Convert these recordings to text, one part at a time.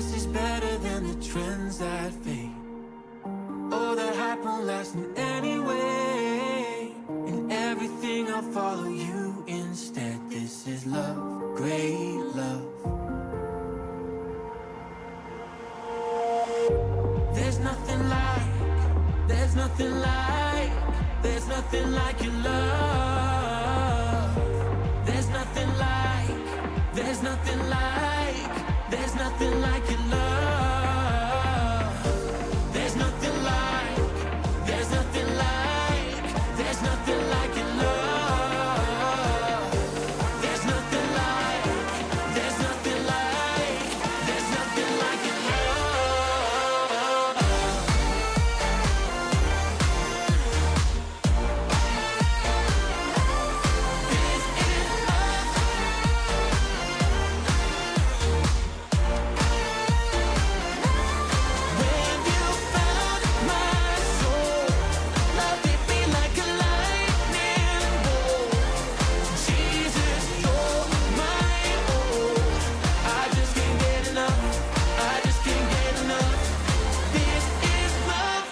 this is better than the trends that fade. Oh, that hype won't last in any way. In everything I'll follow you instead. This is love, great love. There's nothing like, there's nothing like, there's nothing like your love. There's nothing like, there's nothing like, there's nothing like your love. There's nothing like, there's nothing like, there's nothing like your love. There's nothing like, there's nothing like, there's nothing like your love. This is love. When you found my soul, love hit me like a lightning bolt. Jesus, you're my all. I just can't get enough. I just can't get enough. This is love.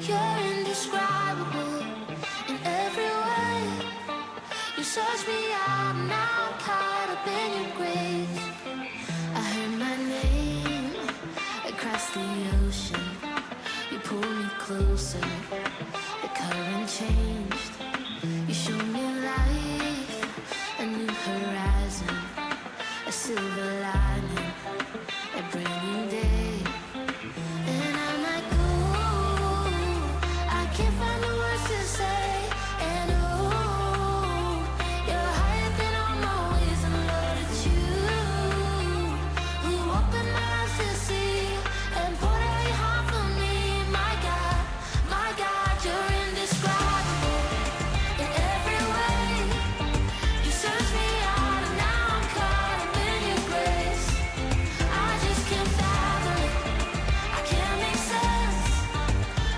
You're indescribable in every way. You search me out, now I'm caught up in your grace. I heard my name across the ocean. You pulled me closer, the current changed. You showed me life, a new horizon, a silver lining, a brand new day. And I'm like, ooh, I can't find the words to say. And ooh, you're higher than all my ways, and Lord, it's you who opened my eyes to see and poured out your heart for me. My God, you're indescribable in every way. You search me out, and now I'm caught up in your grace. I just can't fathom it. I can't make sense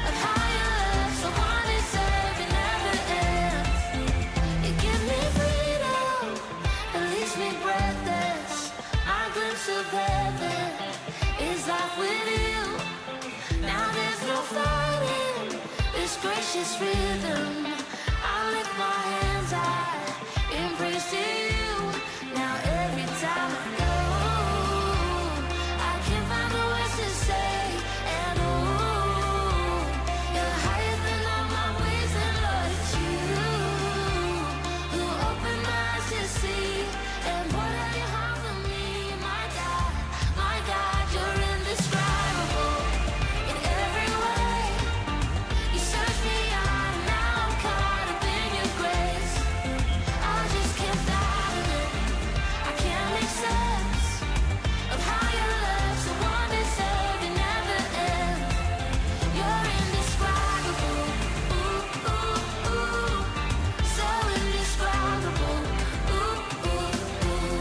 of how your love so undeserved and never ends. You give me freedom, it leaves me breathless. My glimpse of heaven is life with you. Now there's no fighting this gracious rhythm. I lift my hands, I embrace you. Now every time I go, I can't find the words to say. And ooh, you're higher than all my ways, and Lord, it's you who opened my eyes to see and poured out your heart for me. My God, you're indescribable in every way. You search me out, and now I'm caught up in your grace. I just can't fathom it. I can't make sense of how your love so undeserved and never ends. You're indescribable, ooh, ooh, ooh, so indescribable, ooh, ooh, ooh.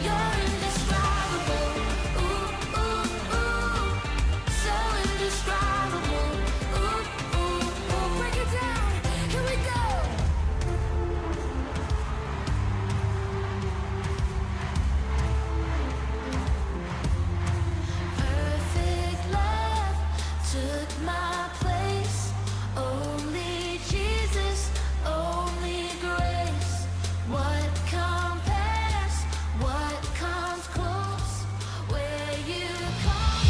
You're indescribable, ooh, ooh, ooh, so indescribable, ooh, ooh, ooh. Break it down, here we go. Perfect love took my place. Only Jesus, only grace. What compares? What comes close? Where you come?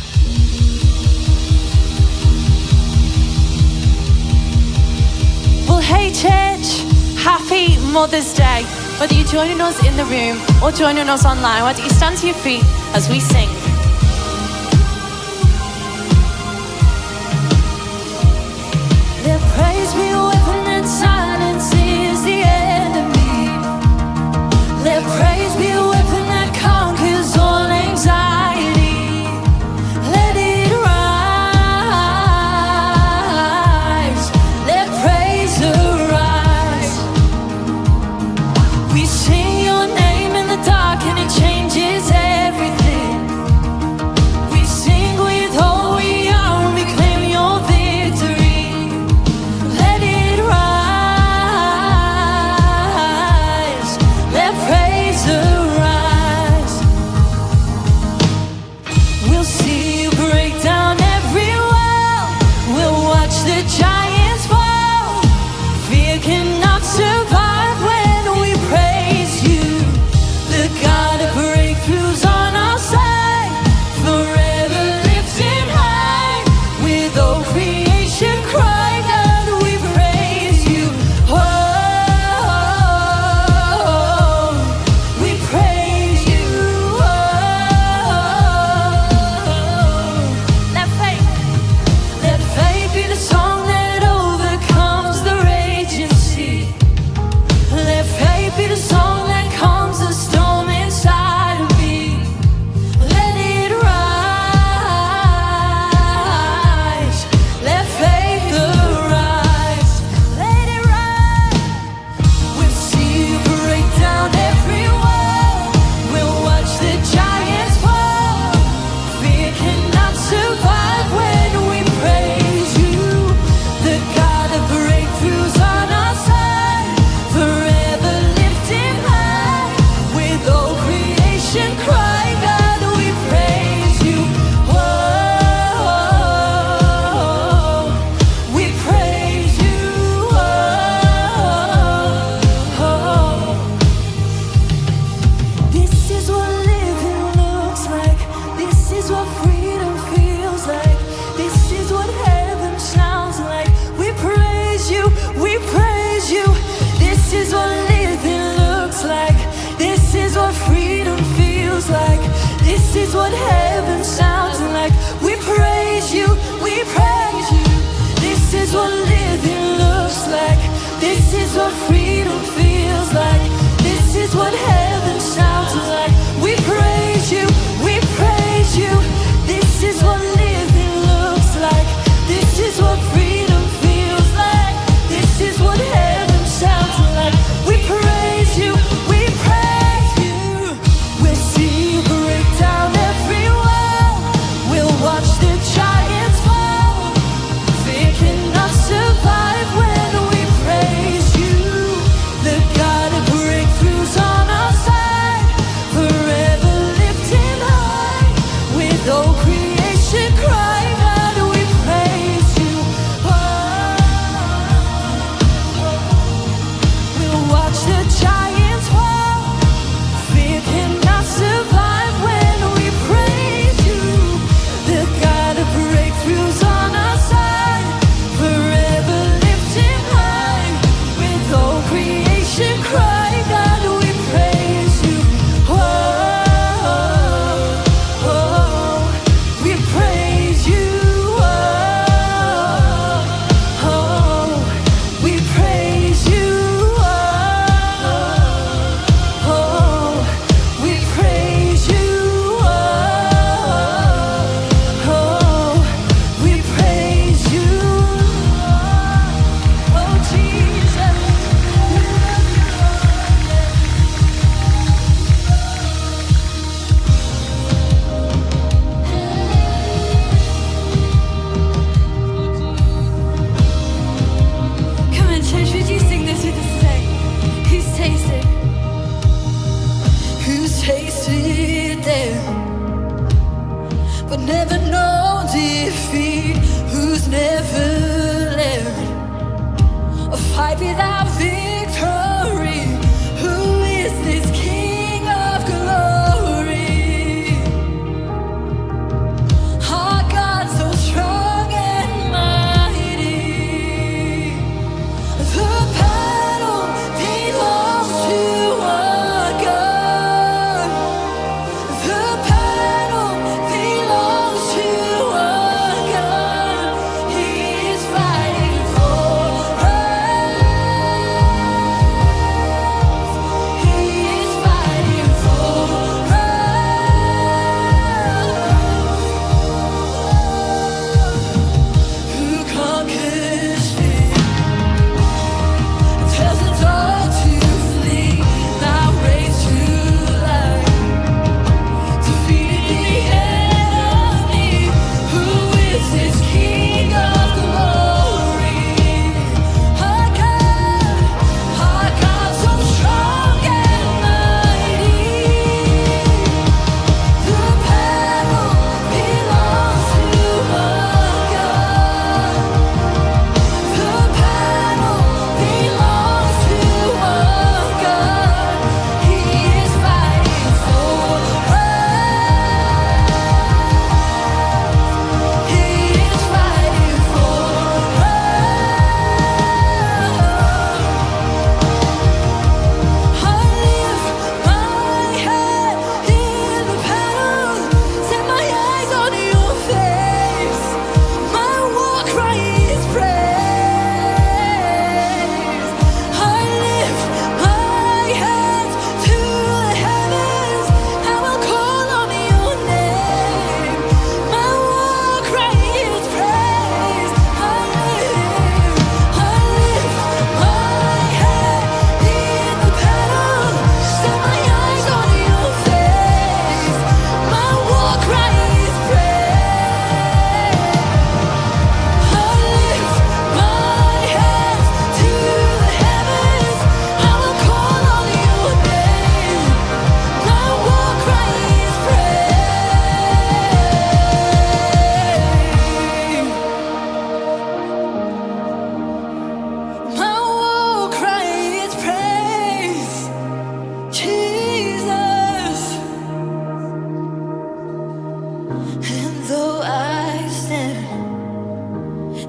Well, hey church, happy Mother's Day. Whether you're joining us in the room or joining us online, why don't you stand to your feet as we sing. Let praise be a weapon that silences the enemy. Let praise be a weapon that conquers all anxiety. Let it rise. Let praise arise. We sing your name in the dark and it changes everything. is what freedom feels like. This is what heaven sounds like. We praise you, we praise you. This is what living looks like. This is what freedom feels like. This is what heaven sounds like. We praise you, we praise you. We'll see you break down every wall. We'll watch the giants fall. Fear cannot survive when we praise you. The God of breakthroughs on our side, forever lifting high. With all creation crying out, we praise you. We'll watch the giants fall. Fear cannot survive when we praise you. The God of breakthroughs on our side, forever lifting high. With all creation crying out, we praise you. We praise you. We praise you. We praise you. We praise you. Oh Jesus. Come on, church, would you sing this with us today? Who's tasted? Who's tasted death, but never known defeat? Who's never led a fight without victory? Who is this King of glory? Our God so strong and mighty. The battle belongs to our God. The battle belongs to our God. He is fighting for us. He is fighting for us. Who conquers fear? Tells the dark to flee. Now raised to life, defeated the enemy. Who is this King of glory? Our God so strong and mighty. The battle belongs to our God. The battle belongs to our God. He is fighting for us. He is fighting for us. I lift my head in the battle, set my eyes on your face. My war cry is praise. I lift my hands to the heavens. I will call on your name. My war cry is praise. I lift my head in the battle, set my eyes on your face. My war cry is praise. I lift my hands to the heavens. I will call on your name. My war cry is praise. My war cry is praise. Jesus. And though I stand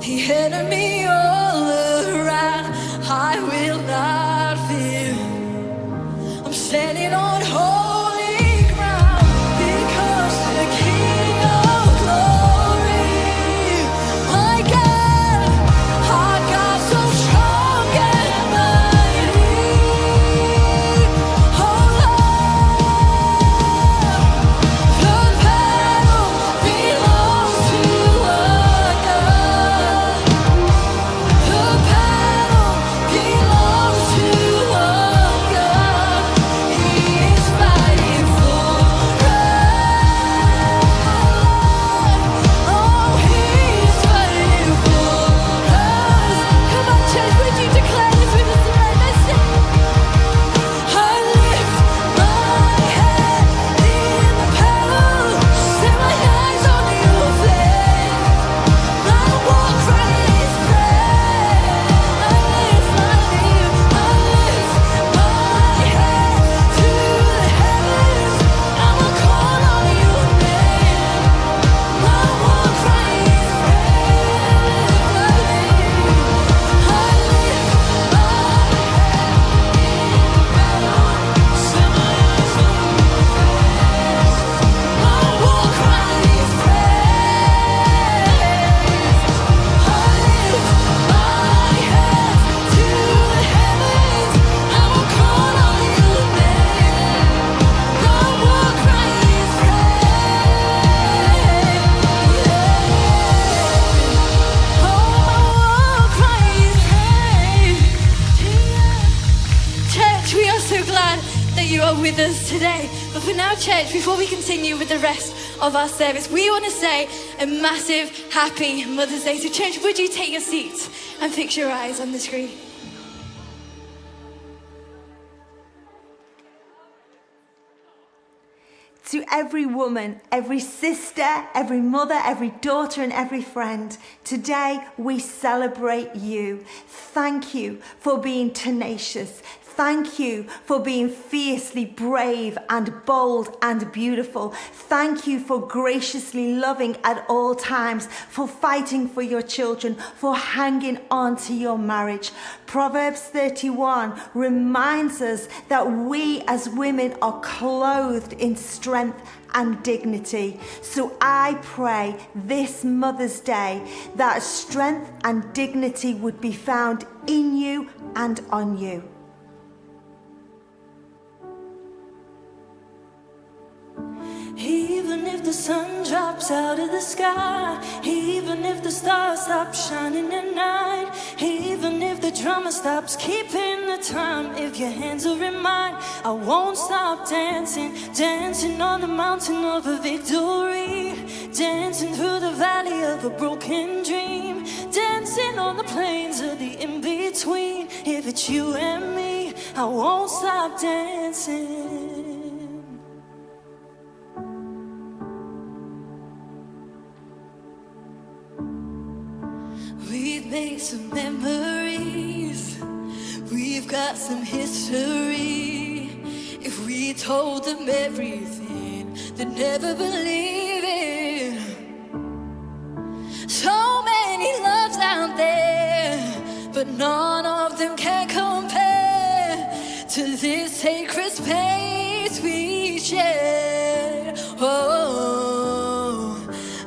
the enemy all around, I will not fear. I'm standing on holy ground because the King of glory, my God, our God so strong and mighty. with us today. But for now, church, before we continue with the rest of our service, we want to say a massive happy Mother's Day. So church, would you take your seats and fix your eyes on the screen? To every woman, every sister, every mother, every daughter, and every friend, today we celebrate you. Thank you for being tenacious. Thank you for being fiercely brave and bold and beautiful. Thank you for graciously loving at all times, for fighting for your children, for hanging on to your marriage. Proverbs 31 reminds us that we as women are clothed in strength and dignity. So I pray this Mother's Day that strength and dignity would be found in you and on you. Even if the sun drops out of the sky, even if the stars stop shining at night, even if the drummer stops keeping the time, if your hands are in mine, I won't stop dancing, dancing on the mountain of a victory, dancing through the valley of a broken dream, dancing on the plains of the in-between. If it's you and me, I won't stop dancing. We've made some memories, we've got some history. If we told them everything, they'd never believe it. So many loves out there, but none of them can compare to this sacred space we share. Oh,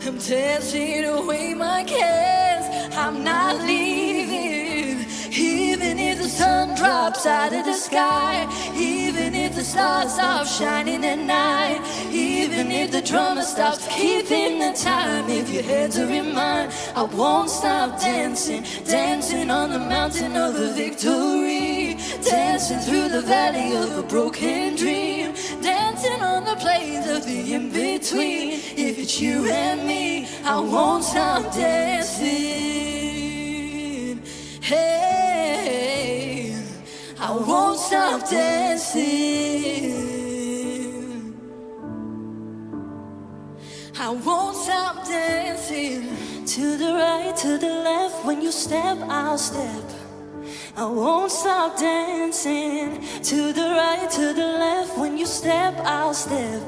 I'm dancing away my cares, I'm not leaving. Even if the sun drops out of the sky, even if the stars stop shining at night, even if the drummer stops keeping the time, if your hands are in mine, I won't stop dancing, dancing on the mountain of a victory, dancing through the valley of a broken dream, dancing on the plains of the in-between. If it's you and me, I won't stop dancing. Hey, I won't stop dancing. I won't stop dancing. To the right, to the left, when you step, I'll step. I won't stop dancing. To the right, to the left, when you step, I'll step.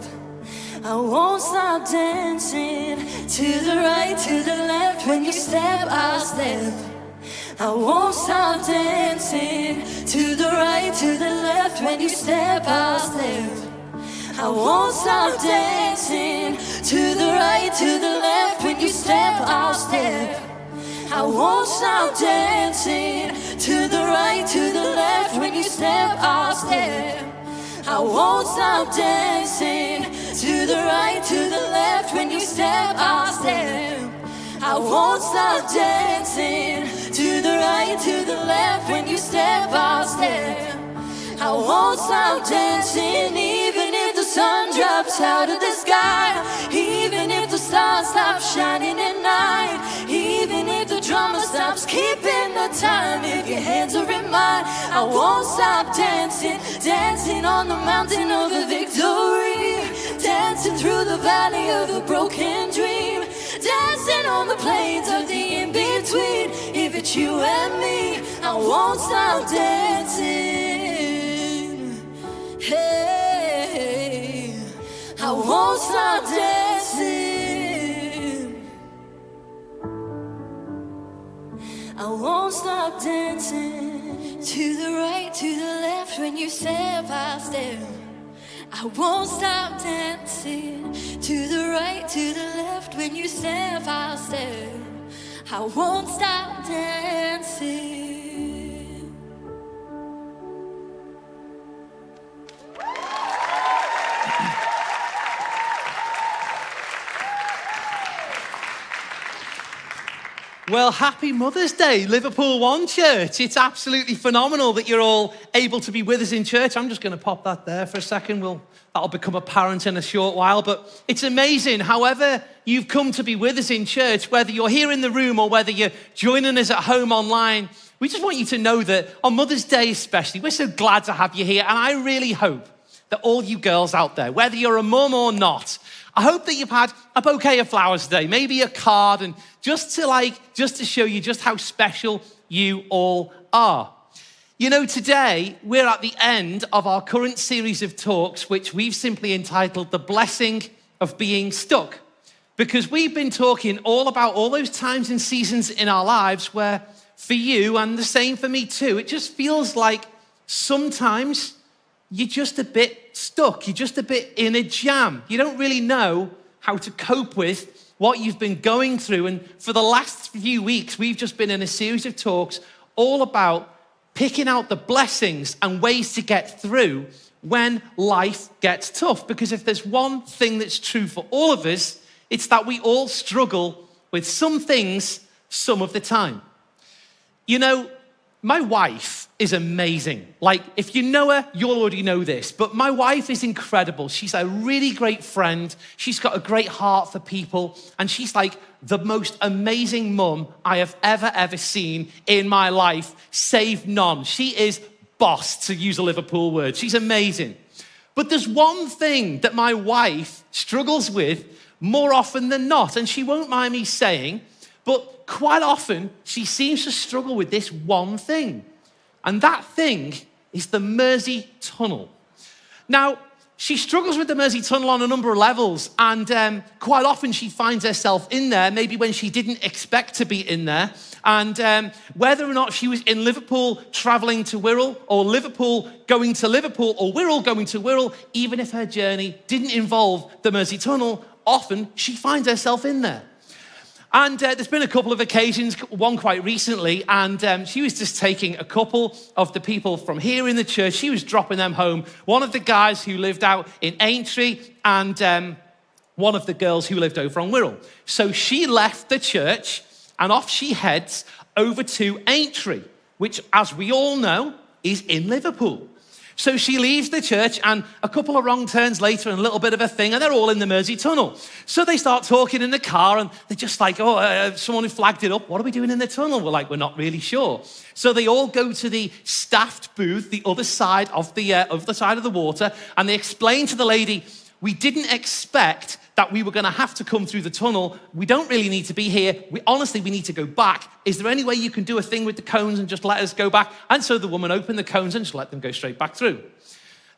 I won't stop dancing. To the right, to the left, when you step, I'll step. I won't stop dancing. To the right, to the left, when you step, I'll step. I won't stop dancing. To the right, to the left, when you step, I'll step. I won't stop dancing. To the right, to the left, when you step, I'll step. I won't stop dancing. To the right, to the left, when you step, I'll step. I won't stop dancing. To the right, to the left, when you step, I'll step. I won't stop dancing. Even if the sun drops out of the sky, even if the stars stop shining at night, even if the drummer stops keeping the time, if your hands are in mine, I won't stop dancing, dancing on the mountain of a victory, dancing through the valley of a broken dream, dancing on the plains of the in-between. If it's you and me, I won't stop dancing. Hey, I won't stop dancing. I won't stop dancing. To the right, to the left, when you step, I'll step. I won't stop dancing. To the right, to the left, when you step, I'll step. I won't stop dancing. Well, happy Mother's Day, Liverpool One Church. It's absolutely phenomenal that you're all able to be with us in church. I'm just going to pop that there for a second. That'll become apparent in a short while. But it's amazing, however you've come to be with us in church, whether you're here in the room or whether you're joining us at home online, we just want you to know that on Mother's Day especially, we're so glad to have you here. And I really hope that all you girls out there, whether you're a mum or not, I hope that you've had a bouquet of flowers today, maybe a card, and just to show you just how special you all are. You know, today we're at the end of our current series of talks, which we've simply entitled The Blessing of Being Stuck. Because we've been talking all about all those times and seasons in our lives where, for you, and the same for me too, it just feels like sometimes you're just a bit stuck. You're just a bit in a jam. You don't really know how to cope with what you've been going through. And for the last few weeks, we've just been in a series of talks all about picking out the blessings and ways to get through when life gets tough. Because if there's one thing that's true for all of us, it's that we all struggle with some things some of the time. You know, my wife is amazing. Like, if you know her, you'll already know this, but my wife is incredible. She's a really great friend. She's got a great heart for people, and she's like the most amazing mum I have ever seen in my life, save none. She is boss, to use a Liverpool word. She's amazing. But there's one thing that my wife struggles with more often than not, and she won't mind me saying, but quite often, she seems to struggle with this one thing. And that thing is the Mersey Tunnel. Now, she struggles with the Mersey Tunnel on a number of levels. And quite often, she finds herself in there, maybe when she didn't expect to be in there. And whether or not she was in Liverpool traveling to Wirral, or Liverpool going to Liverpool, or Wirral going to Wirral, even if her journey didn't involve the Mersey Tunnel, often she finds herself in there. And there's been a couple of occasions, one quite recently, and she was just taking a couple of the people from here in the church. She was dropping them home. One of the guys who lived out in Aintree and one of the girls who lived over on Wirral. So she left the church and off she heads over to Aintree, which, as we all know, is in Liverpool. So she leaves the church, and a couple of wrong turns later and a little bit of a thing, and they're all in the Mersey Tunnel. So they start talking in the car, and they're just like, someone who flagged it up, what are we doing in the tunnel? We're like, we're not really sure. So they all go to the staffed booth, the other side of the water, and they explain to the lady, we didn't expect that we were going to have to come through the tunnel. We don't really need to be here. We need to go back. Is there any way you can do a thing with the cones and just let us go back? And so the woman opened the cones and just let them go straight back through.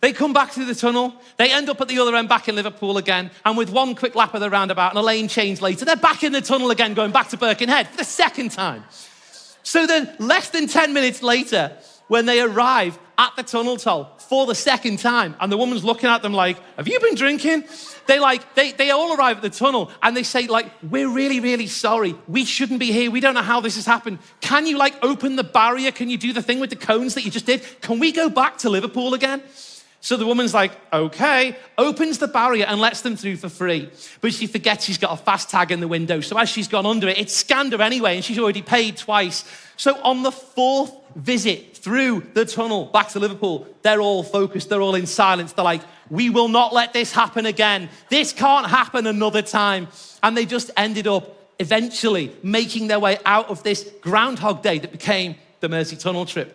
They come back through the tunnel. They end up at the other end back in Liverpool again. And with one quick lap of the roundabout and a lane change later, they're back in the tunnel again, going back to Birkenhead for the second time. So then less than 10 minutes later, when they arrive at the tunnel toll for the second time, and the woman's looking at them like, have you been drinking? They all arrive at the tunnel and they say, like, we're really, really sorry. We shouldn't be here. We don't know how this has happened. Can you open the barrier? Can you do the thing with the cones that you just did? Can we go back to Liverpool again? So the woman's like, okay, opens the barrier and lets them through for free. But she forgets she's got a fast tag in the window. So as she's gone under it, it's scanned her anyway, and she's already paid twice. So on the fourth visit through the tunnel back to Liverpool, they're all focused, they're all in silence. They're like, we will not let this happen again. This can't happen another time. And they just ended up eventually making their way out of this Groundhog Day that became the Mersey Tunnel trip.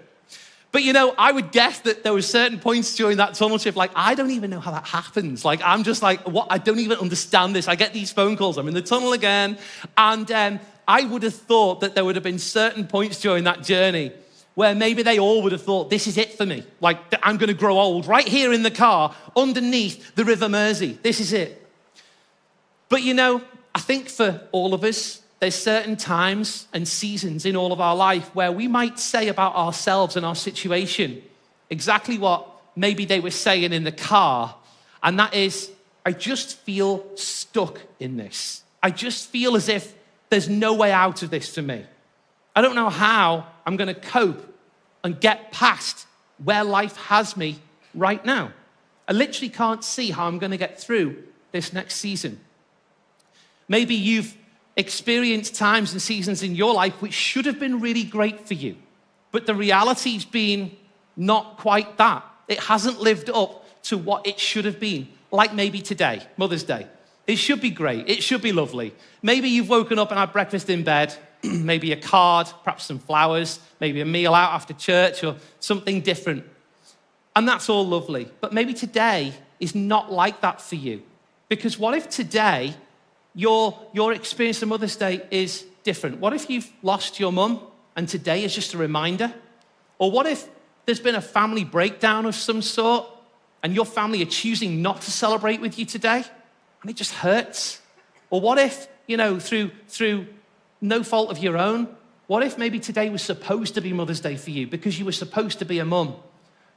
But you know, I would guess that there were certain points during that tunnel trip, I don't even know how that happens. I'm just like, what? I don't even understand this. I get these phone calls, I'm in the tunnel again. And I would have thought that there would have been certain points during that journey where maybe they all would have thought, this is it for me. I'm gonna grow old right here in the car underneath the River Mersey. This is it. But you know, I think for all of us, there's certain times and seasons in all of our life where we might say about ourselves and our situation exactly what maybe they were saying in the car. And that is, I just feel stuck in this. I just feel as if there's no way out of this for me. I don't know how I'm going to cope and get past where life has me right now. I literally can't see how I'm going to get through this next season. Maybe you've experienced times and seasons in your life which should have been really great for you, but the reality's been not quite that. It hasn't lived up to what it should have been. Like maybe today, Mother's Day. It should be great. It should be lovely. Maybe you've woken up and had breakfast in bed, maybe a card, perhaps some flowers, maybe a meal out after church or something different. And that's all lovely. But maybe today is not like that for you. Because what if today your experience of Mother's Day is different? What if you've lost your mum and today is just a reminder? Or what if there's been a family breakdown of some sort and your family are choosing not to celebrate with you today and it just hurts? Or what if, through no fault of your own, what if maybe today was supposed to be Mother's Day for you because you were supposed to be a mum,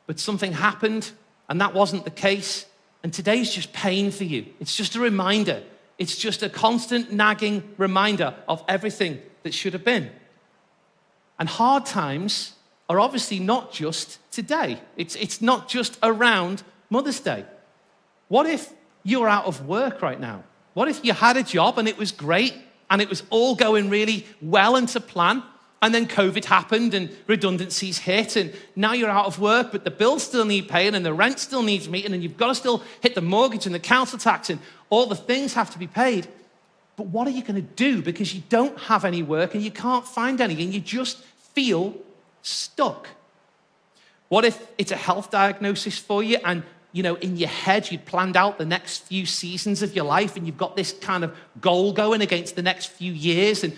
but something happened and that wasn't the case, and today's just pain for you? It's just a reminder. It's just a constant nagging reminder of everything that should have been. And hard times are obviously not just today. It's not just around Mother's Day. What if you're out of work right now? What if you had a job and it was great and it was all going really well and to plan, and then COVID happened and redundancies hit and now you're out of work, but the bills still need paying and the rent still needs meeting and you've got to still hit the mortgage and the council tax and all the things have to be paid. But what are you going to do because you don't have any work and you can't find any and you just feel stuck? What if it's a health diagnosis for you and, in your head, you'd planned out the next few seasons of your life and you've got this kind of goal going against the next few years, and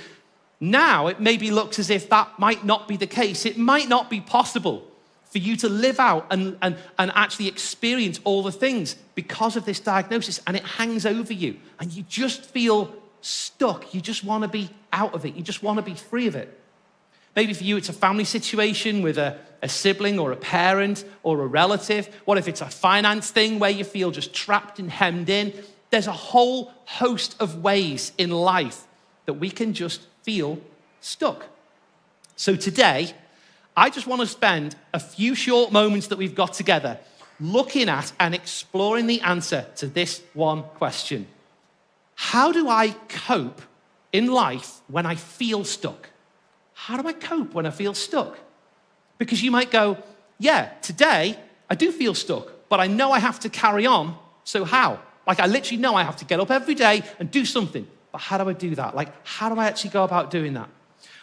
now it maybe looks as if that might not be the case. It might not be possible for you to live out and actually experience all the things because of this diagnosis, and it hangs over you and you just feel stuck. You just want to be out of it. You just want to be free of it. Maybe for you, it's a family situation with a sibling or a parent or a relative. What if it's a finance thing where you feel just trapped and hemmed in? There's a whole host of ways in life that we can just feel stuck. So today, I just want to spend a few short moments that we've got together looking at and exploring the answer to this one question. How do I cope in life when I feel stuck? How do I cope when I feel stuck? Because you might go, yeah, today I do feel stuck, but I know I have to carry on, so how? Like I literally know I have to get up every day and do something, but how do I do that? Like, how do I actually go about doing that?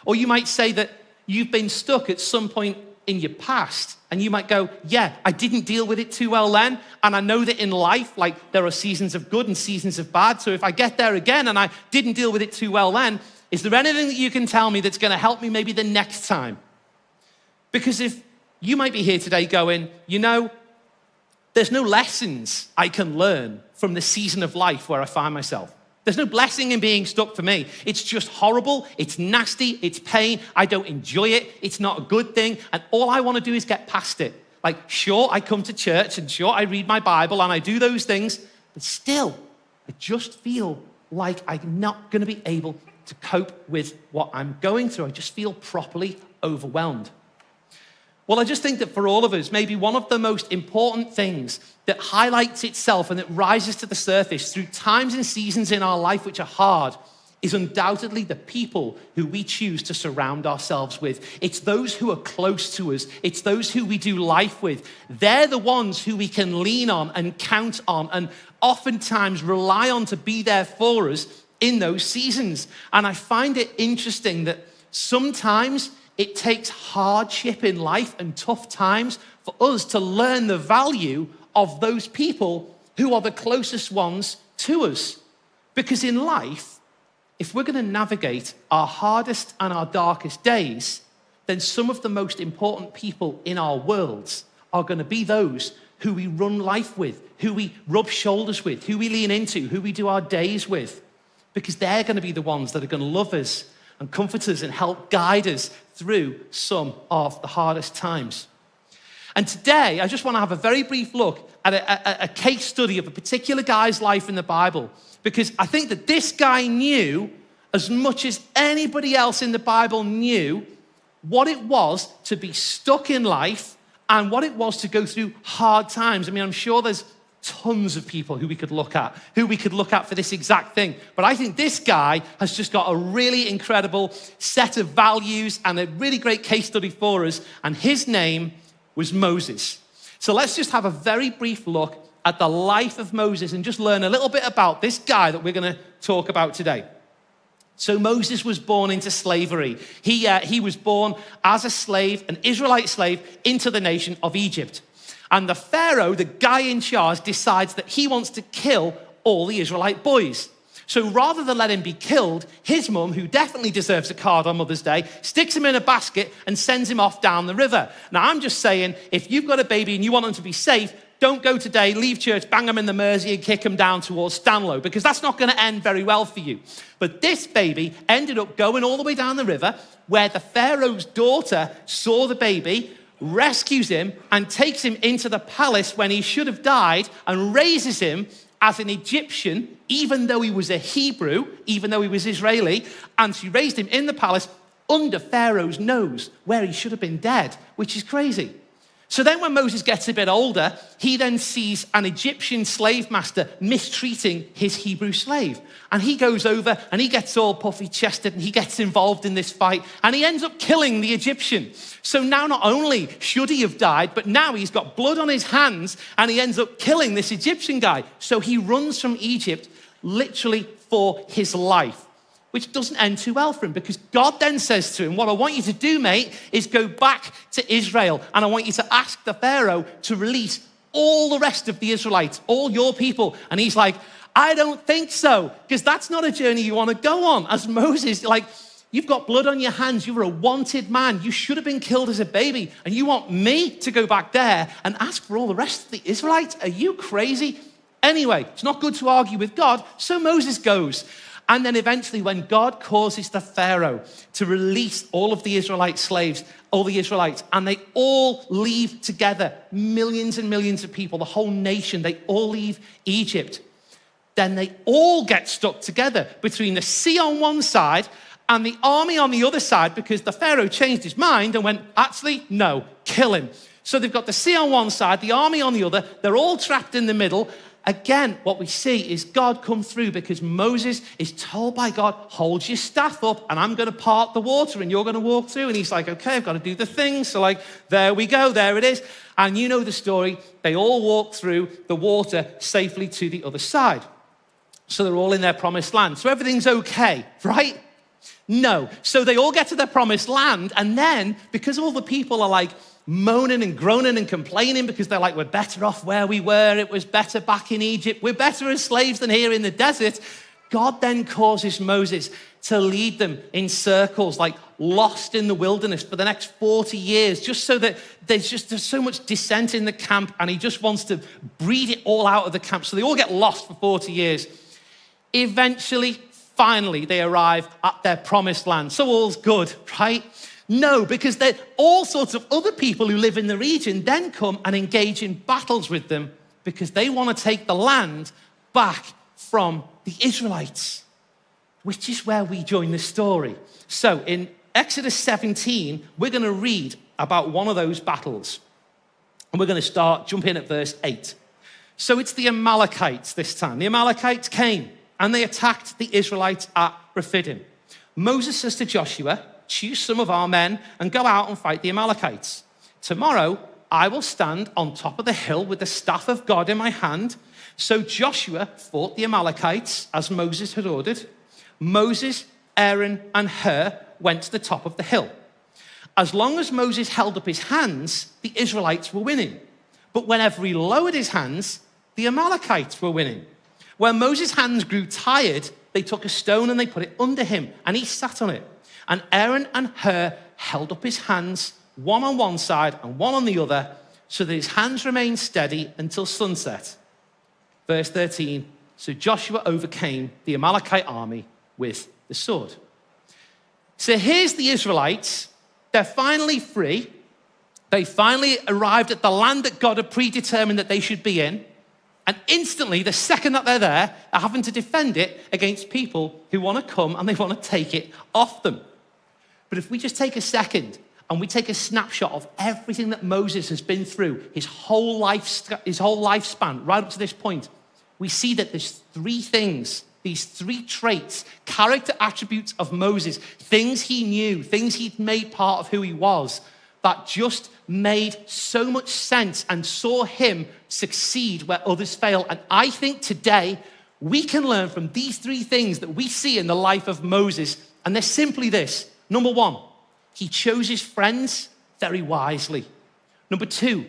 Or you might say that you've been stuck at some point in your past, and you might go, yeah, I didn't deal with it too well then, and I know that in life, like there are seasons of good and seasons of bad, so if I get there again and I didn't deal with it too well then, is there anything that you can tell me that's going to help me maybe the next time? Because if you might be here today going, there's no lessons I can learn from the season of life where I find myself. There's no blessing in being stuck for me. It's just horrible, it's nasty, it's pain, I don't enjoy it, it's not a good thing, and all I want to do is get past it. Like, sure, I come to church, and sure, I read my Bible, and I do those things, but still, I just feel like I'm not going to be able to cope with what I'm going through. I just feel properly overwhelmed. Well, I just think that for all of us, maybe one of the most important things that highlights itself and that rises to the surface through times and seasons in our life which are hard is undoubtedly the people who we choose to surround ourselves with. It's those who are close to us. It's those who we do life with. They're the ones who we can lean on and count on and oftentimes rely on to be there for us in those seasons. And I find it interesting that sometimes it takes hardship in life and tough times for us to learn the value of those people who are the closest ones to us. Because in life, if we're going to navigate our hardest and our darkest days, then some of the most important people in our worlds are going to be those who we run life with, who we rub shoulders with, who we lean into, who we do our days with. Because they're going to be the ones that are going to love us and comfort us and help guide us through some of the hardest times. And today, I just want to have a very brief look at a case study of a particular guy's life in the Bible, because I think that this guy knew, as much as anybody else in the Bible knew, what it was to be stuck in life and what it was to go through hard times. I mean, I'm sure there's tons of people who we could look at for this exact thing. But I think this guy has just got a really incredible set of values and a really great case study for us. And his name was Moses. So let's just have a very brief look at the life of Moses and just learn a little bit about this guy that we're going to talk about today. So Moses was born into slavery. He was born as a slave, an Israelite slave, into the nation of Egypt. And the Pharaoh, the guy in charge, decides that he wants to kill all the Israelite boys. So rather than let him be killed, his mum, who definitely deserves a card on Mother's Day, sticks him in a basket and sends him off down the river. Now, I'm just saying, if you've got a baby and you want them to be safe, don't go today, leave church, bang them in the Mersey and kick them down towards Stanlow, because that's not going to end very well for you. But this baby ended up going all the way down the river, where the Pharaoh's daughter saw the baby, rescues him, and takes him into the palace when he should have died, and raises him as an Egyptian, even though he was a Hebrew, even though he was Israeli, and she raised him in the palace under Pharaoh's nose, where he should have been dead, which is crazy. So then when Moses gets a bit older, he then sees an Egyptian slave master mistreating his Hebrew slave. And he goes over and he gets all puffy-chested and he gets involved in this fight and he ends up killing the Egyptian. So now not only should he have died, but now he's got blood on his hands and he ends up killing this Egyptian guy. So he runs from Egypt literally for his life, which doesn't end too well for him, because God then says to him, what I want you to do, mate, is go back to Israel, and I want you to ask the Pharaoh to release all the rest of the Israelites, all your people. And he's like, I don't think so, because that's not a journey you want to go on. As Moses, like, you've got blood on your hands, you were a wanted man, you should have been killed as a baby, and you want me to go back there and ask for all the rest of the Israelites? Are you crazy? Anyway, it's not good to argue with God, so Moses goes. And then eventually when God causes the Pharaoh to release all of the Israelite slaves, all the Israelites, and they all leave together, millions and millions of people, the whole nation, they all leave Egypt. Then they all get stuck together between the sea on one side and the army on the other side, because the Pharaoh changed his mind and went, actually, no, kill him. So they've got the sea on one side, the army on the other, they're all trapped in the middle. Again, what we see is God come through, because Moses is told by God, hold your staff up and I'm going to part the water and you're going to walk through. And he's like, okay, I've got to do the thing. So like, there we go, there it is. And you know the story. They all walk through the water safely to the other side. So they're all in their promised land. So everything's okay, right? No. So they all get to their promised land. And then, because all the people are like, moaning and groaning and complaining, because they're like, we're better off where we were. It was better back in Egypt. We're better as slaves than here in the desert. God then causes Moses to lead them in circles, like lost in the wilderness for the next 40 years, just so that there's so much dissent in the camp, and he just wants to breed it all out of the camp. So they all get lost for 40 years. Eventually, finally, they arrive at their promised land. So all's good, right? No, because then all sorts of other people who live in the region then come and engage in battles with them, because they want to take the land back from the Israelites, which is where we join the story. So in Exodus 17, we're going to read about one of those battles. And we're going to jump in at verse 8. So it's the Amalekites this time. The Amalekites came and they attacked the Israelites at Rephidim. Moses says to Joshua, choose some of our men and go out and fight the Amalekites. Tomorrow, I will stand on top of the hill with the staff of God in my hand. So Joshua fought the Amalekites as Moses had ordered. Moses, Aaron, and Hur went to the top of the hill. As long as Moses held up his hands, the Israelites were winning. But whenever he lowered his hands, the Amalekites were winning. When Moses' hands grew tired, they took a stone and they put it under him, and he sat on it. And Aaron and Hur held up his hands, one on one side and one on the other, so that his hands remained steady until sunset. Verse 13, so Joshua overcame the Amalekite army with the sword. So here's the Israelites. They're finally free. They finally arrived at the land that God had predetermined that they should be in. And instantly, the second that they're there, they're having to defend it against people who want to come and they want to take it off them. But if we just take a second and we take a snapshot of everything that Moses has been through, his whole lifespan, right up to this point, we see that there's three things, these three traits, character attributes of Moses, things he knew, things he'd made part of who he was, that just made so much sense and saw him succeed where others fail. And I think today we can learn from these three things that we see in the life of Moses, and they're simply this. Number one, he chose his friends very wisely. Number two,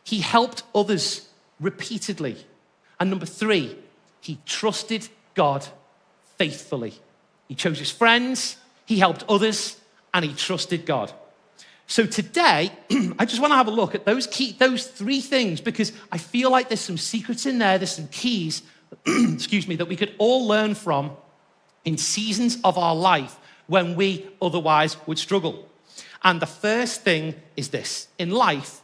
he helped others repeatedly. And number three, he trusted God faithfully. He chose his friends, he helped others, and he trusted God. So today, I just want to have a look at those three things, because I feel like there's some secrets in there, there's some keys, that we could all learn from in seasons of our life when we otherwise would struggle. And the first thing is this. In life,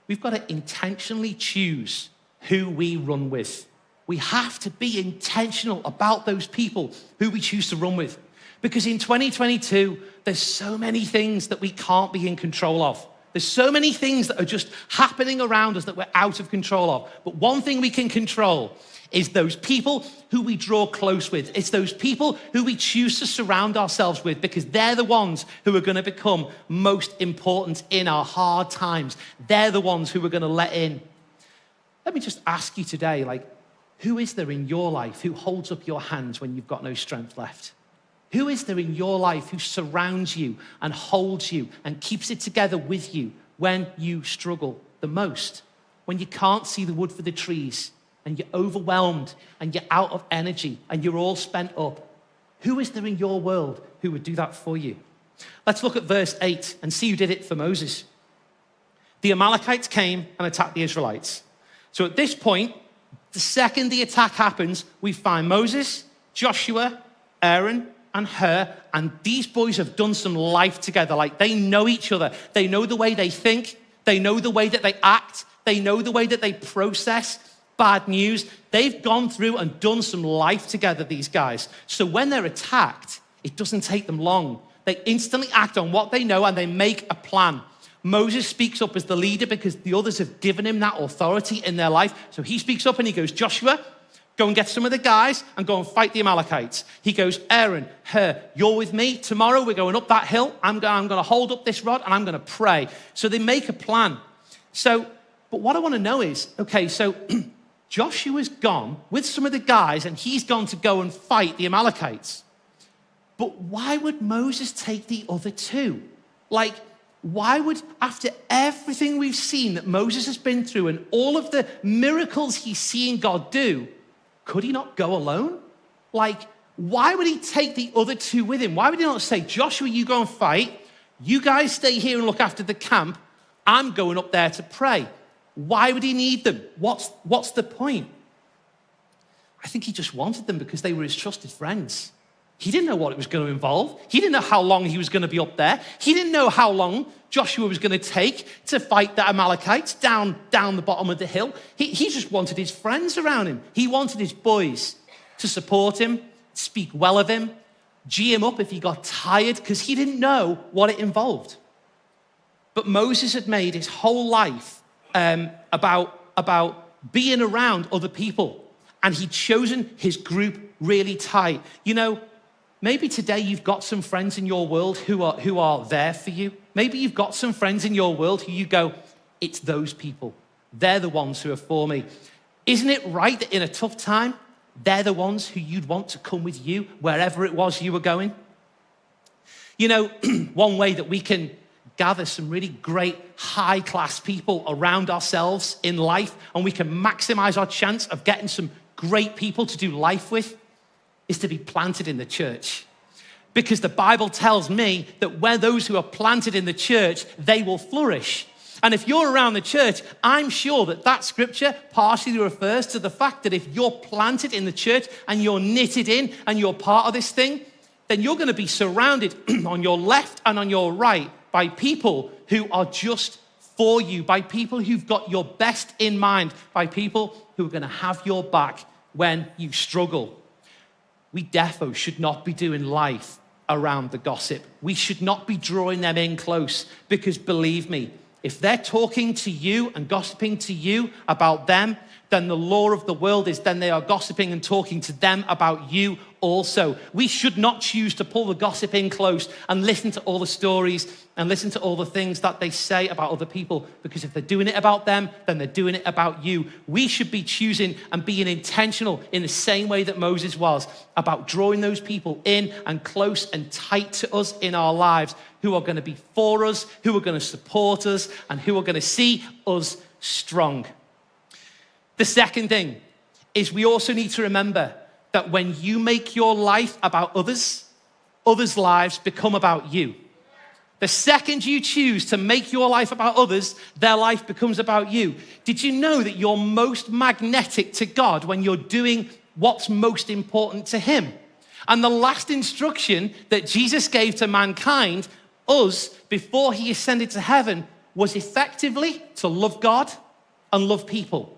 we've got to intentionally choose who we run with. We have to be intentional about those people who we choose to run with. Because in 2022, there's so many things that we can't be in control of. There's so many things that are just happening around us that we're out of control of. But one thing we can control is those people who we draw close with. It's those people who we choose to surround ourselves with, because they're the ones who are going to become most important in our hard times. They're the ones who we're going to let in. Let me just ask you today, who is there in your life who holds up your hands when you've got no strength left? Who is there in your life who surrounds you and holds you and keeps it together with you when you struggle the most? When you can't see the wood for the trees, and you're overwhelmed, and you're out of energy, and you're all spent up. Who is there in your world who would do that for you? Let's look at verse 8 and see who did it for Moses. The Amalekites came and attacked the Israelites. So at this point, the second the attack happens, we find Moses, Joshua, Aaron, and Hur, and these boys have done some life together. They know each other. They know the way they think. They know the way that they act. They know the way that they process bad news. They've gone through and done some life together, these guys. So when they're attacked, it doesn't take them long. They instantly act on what they know and they make a plan. Moses speaks up as the leader because the others have given him that authority in their life. So he speaks up and he goes, Joshua, go and get some of the guys and go and fight the Amalekites. He goes, Aaron, Hur, you're with me. Tomorrow we're going up that hill. I'm going to hold up this rod and I'm going to pray. So they make a plan. But what I want to know is, okay, so Joshua's gone with some of the guys and he's gone to go and fight the Amalekites. But why would Moses take the other two? Why would, after everything we've seen that Moses has been through and all of the miracles he's seen God do, could he not go alone? Why would he take the other two with him? Why would he not say, Joshua, you go and fight. You guys stay here and look after the camp. I'm going up there to pray. Why would he need them? What's the point? I think he just wanted them because they were his trusted friends. He didn't know what it was going to involve. He didn't know how long he was going to be up there. He didn't know how long Joshua was going to take to fight the Amalekites down the bottom of the hill. He just wanted his friends around him. He wanted his boys to support him, speak well of him, gee him up if he got tired, because he didn't know what it involved. But Moses had made his whole life about being around other people. And he'd chosen his group really tight. Maybe today you've got some friends in your world who are there for you. Maybe you've got some friends in your world who you go, it's those people. They're the ones who are for me. Isn't it right that in a tough time, they're the ones who you'd want to come with you wherever it was you were going? One way that we can gather some really great high-class people around ourselves in life, and we can maximize our chance of getting some great people to do life with, is to be planted in the church. Because the Bible tells me that where those who are planted in the church, they will flourish. And if you're around the church, I'm sure that scripture partially refers to the fact that if you're planted in the church and you're knitted in and you're part of this thing, then you're going to be surrounded on your left and on your right by people who are just for you, by people who've got your best in mind, by people who are going to have your back when you struggle. We defo should not be doing life around the gossip. We should not be drawing them in close, because believe me, if they're talking to you and gossiping to you about them, then the law of the world is then they are gossiping and talking to them about you also. We should not choose to pull the gossip in close and listen to all the stories and listen to all the things that they say about other people, because if they're doing it about them, then they're doing it about you. We should be choosing and being intentional in the same way that Moses was about drawing those people in and close and tight to us in our lives, who are going to be for us, who are going to support us, and who are going to see us strong. The second thing is we also need to remember that when you make your life about others, others' lives become about you. The second you choose to make your life about others, their life becomes about you. Did you know that you're most magnetic to God when you're doing what's most important to him? And the last instruction that Jesus gave to mankind, us, before he ascended to heaven, was effectively to love God and love people.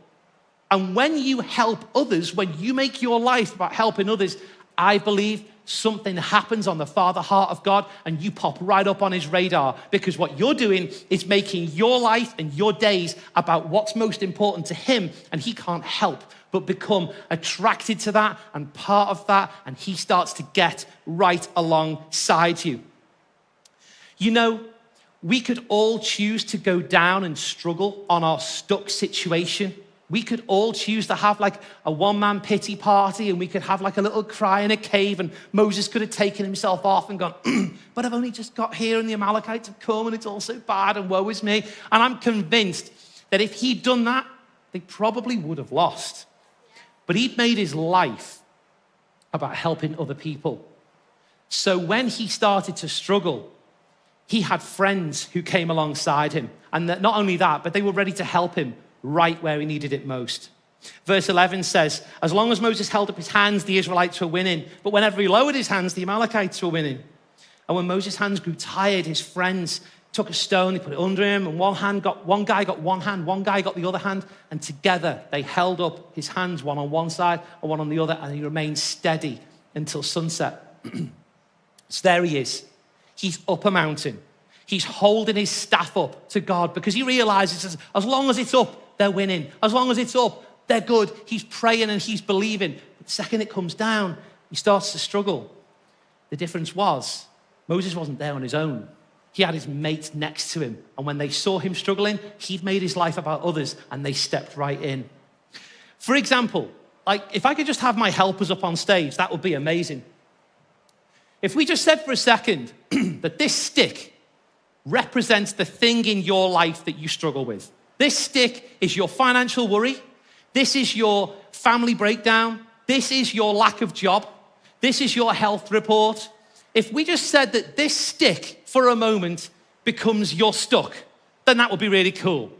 And when you help others, when you make your life about helping others, I believe something happens on the Father heart of God and you pop right up on his radar, because what you're doing is making your life and your days about what's most important to him, and he can't help but become attracted to that and part of that, and he starts to get right alongside you. You know, we could all choose to go down and struggle on our stuck situation. We could all choose to have like a one-man pity party, and we could have like a little cry in a cave, and Moses could have taken himself off and gone, but I've only just got here and the Amalekites have come and it's all so bad and woe is me. And I'm convinced that if he'd done that, they probably would have lost. But he'd made his life about helping other people. So when he started to struggle, he had friends who came alongside him. And that not only that, but they were ready to help him right where he needed it most. Verse 11 says, as long as Moses held up his hands, the Israelites were winning. But whenever he lowered his hands, the Amalekites were winning. And when Moses' hands grew tired, his friends took a stone, they put it under him, and one guy got one hand, one guy got the other hand, and together they held up his hands, one on one side and one on the other, and he remained steady until sunset. So there he is. He's up a mountain. He's holding his staff up to God because he realizes as long as it's up, they're winning. As long as it's up, they're good. He's praying and he's believing. But the second it comes down, he starts to struggle. The difference was, Moses wasn't there on his own. He had his mates next to him. And when they saw him struggling, he'd made his life about others and they stepped right in. For example, like if I could just have my helpers up on stage, that would be amazing. If we just said for a second that this stick represents the thing in your life that you struggle with. This stick is your financial worry. This is your family breakdown. This is your lack of job. This is your health report. If we just said that this stick for a moment becomes your stuck, then that would be really cool.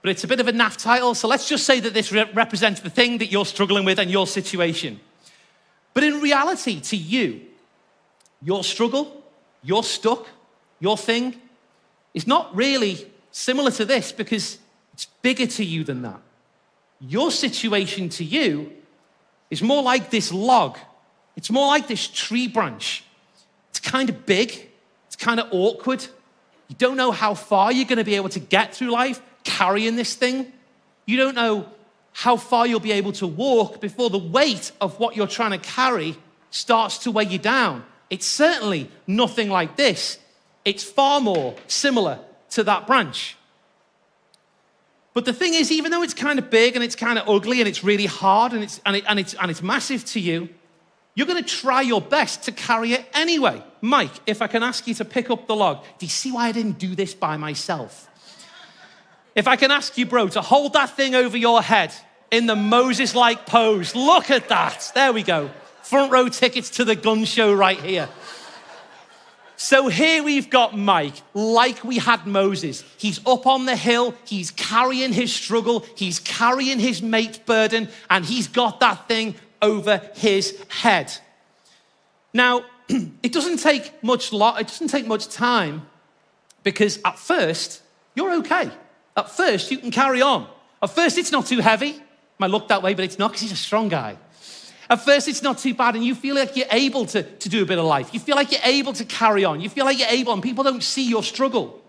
But it's a bit of a naff title, so let's just say that this represents the thing that you're struggling with and your situation. But in reality, to you, your struggle, your stuck, your thing is not really similar to this, because it's bigger to you than that. Your situation to you is more like this log. It's more like this tree branch. It's kind of big. It's kind of awkward. You don't know how far you're going to be able to get through life carrying this thing. You don't know how far you'll be able to walk before the weight of what you're trying to carry starts to weigh you down. It's certainly nothing like this. It's far more similar to that branch. But the thing is, even though it's kind of big and it's kind of ugly and it's really hard and it's massive to you, you're going to try your best to carry it anyway. Mike, if I can ask you to pick up the log, do you see why I didn't do this by myself? If I can ask you, bro, to hold that thing over your head in the Moses-like pose. Look at that. There we go. Front row tickets to the gun show right here. So here we've got Mike, like we had Moses. He's up on the hill, he's carrying his struggle, he's carrying his mate's burden, and he's got that thing over his head. Now, it doesn't take much time, because at first, you're okay. At first, you can carry on. At first, it's not too heavy. Might look that way, but it's not, because he's a strong guy. At first, it's not too bad, and you feel like you're able to do a bit of life. You feel like you're able to carry on. You feel like you're able, and people don't see your struggle.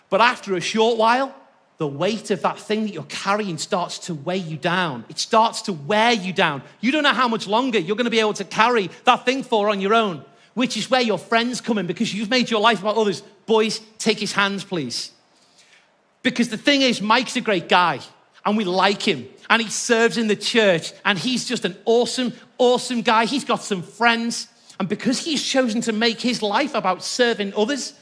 But after a short while, the weight of that thing that you're carrying starts to weigh you down. It starts to wear you down. You don't know how much longer you're going to be able to carry that thing for on your own, which is where your friends come in, because you've made your life about others. Boys, take his hands, please. Because the thing is, Mike's a great guy, and we like him, and he serves in the church, and he's just an awesome, awesome guy. He's got some friends, and because he's chosen to make his life about serving others,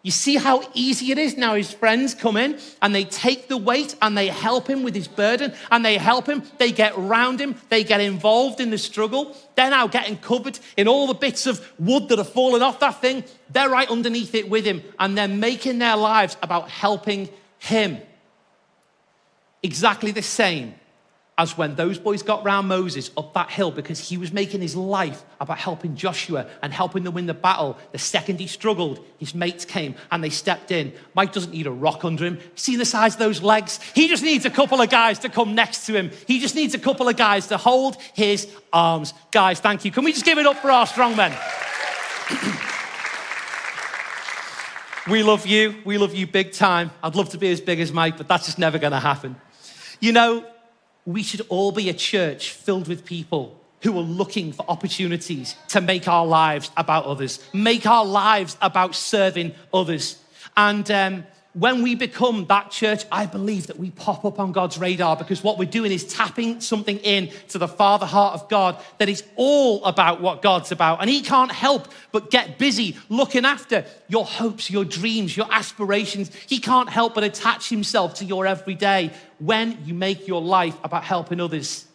you see how easy it is now. His friends come in and they take the weight and they help him with his burden, and they help him, they get around him, they get involved in the struggle. They're now getting covered in all the bits of wood that are falling off that thing. They're right underneath it with him, and they're making their lives about helping him. Exactly the same as when those boys got round Moses up that hill, because he was making his life about helping Joshua and helping them win the battle. The second he struggled, his mates came and they stepped in. Mike doesn't need a rock under him. See the size of those legs? He just needs a couple of guys to come next to him. He just needs a couple of guys to hold his arms. Guys, thank you. Can we just give it up for our strong men? We love you. We love you big time. I'd love to be as big as Mike, but that's just never going to happen. You know, we should all be a church filled with people who are looking for opportunities to make our lives about others, make our lives about serving others. And when we become that church, I believe that we pop up on God's radar, because what we're doing is tapping something in to the Father heart of God that is all about what God's about. And he can't help but get busy looking after your hopes, your dreams, your aspirations. He can't help but attach himself to your everyday when you make your life about helping others.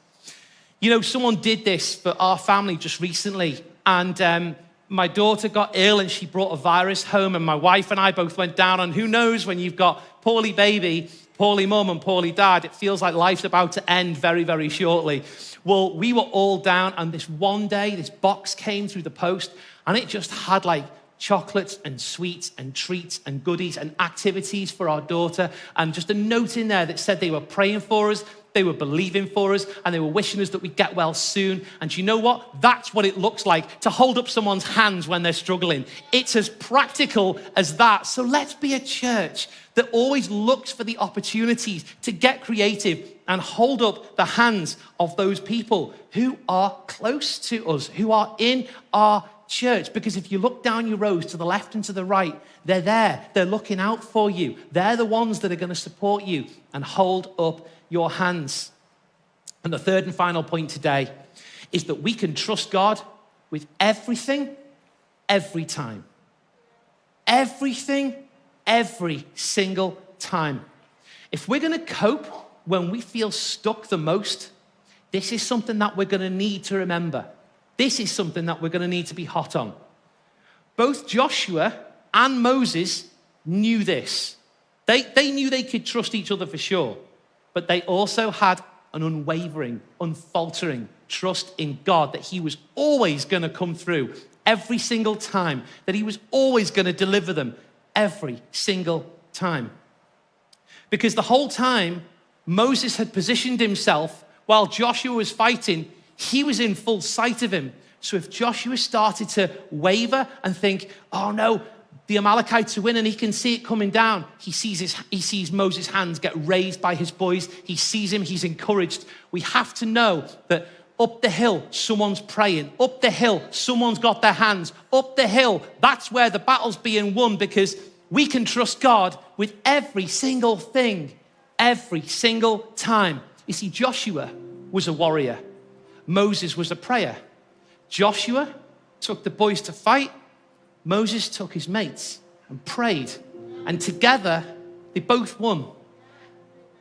You know, someone did this for our family just recently, and my daughter got ill and she brought a virus home, and my wife and I both went down. And who knows, when you've got poorly baby, poorly mum and poorly dad, it feels like life's about to end very, very shortly. Well, we were all down, and this one day, this box came through the post, and it just had like chocolates and sweets and treats and goodies and activities for our daughter, and just a note in there that said they were praying for us, they were believing for us, and they were wishing us that we'd get well soon. And you know what? That's what it looks like to hold up someone's hands when they're struggling. It's as practical as that. So let's be a church that always looks for the opportunities to get creative and hold up the hands of those people who are close to us, who are in our church. Because if you look down your rows to the left and to the right, they're there. They're looking out for you. They're the ones that are going to support you and hold up your hands. And the third and final point today is that we can trust God with everything, every time. Everything, every single time. If we're going to cope when we feel stuck the most, this is something that we're going to need to remember. This is something that we're going to need to be hot on. Both Joshua and Moses knew this. They knew they could trust each other for sure, but they also had an unwavering, unfaltering trust in God that he was always going to come through every single time, that he was always going to deliver them every single time. Because the whole time Moses had positioned himself while Joshua was fighting, he was in full sight of him. So if Joshua started to waver and think, oh no, the Amalekites are winning, he can see it coming down. He sees Moses' hands get raised by his boys. He sees him, he's encouraged. We have to know that up the hill, someone's praying. Up the hill, someone's got their hands. Up the hill, that's where the battle's being won, because we can trust God with every single thing, every single time. You see, Joshua was a warrior. Moses was a prayer. Joshua took the boys to fight. Moses took his mates and prayed. And together, they both won.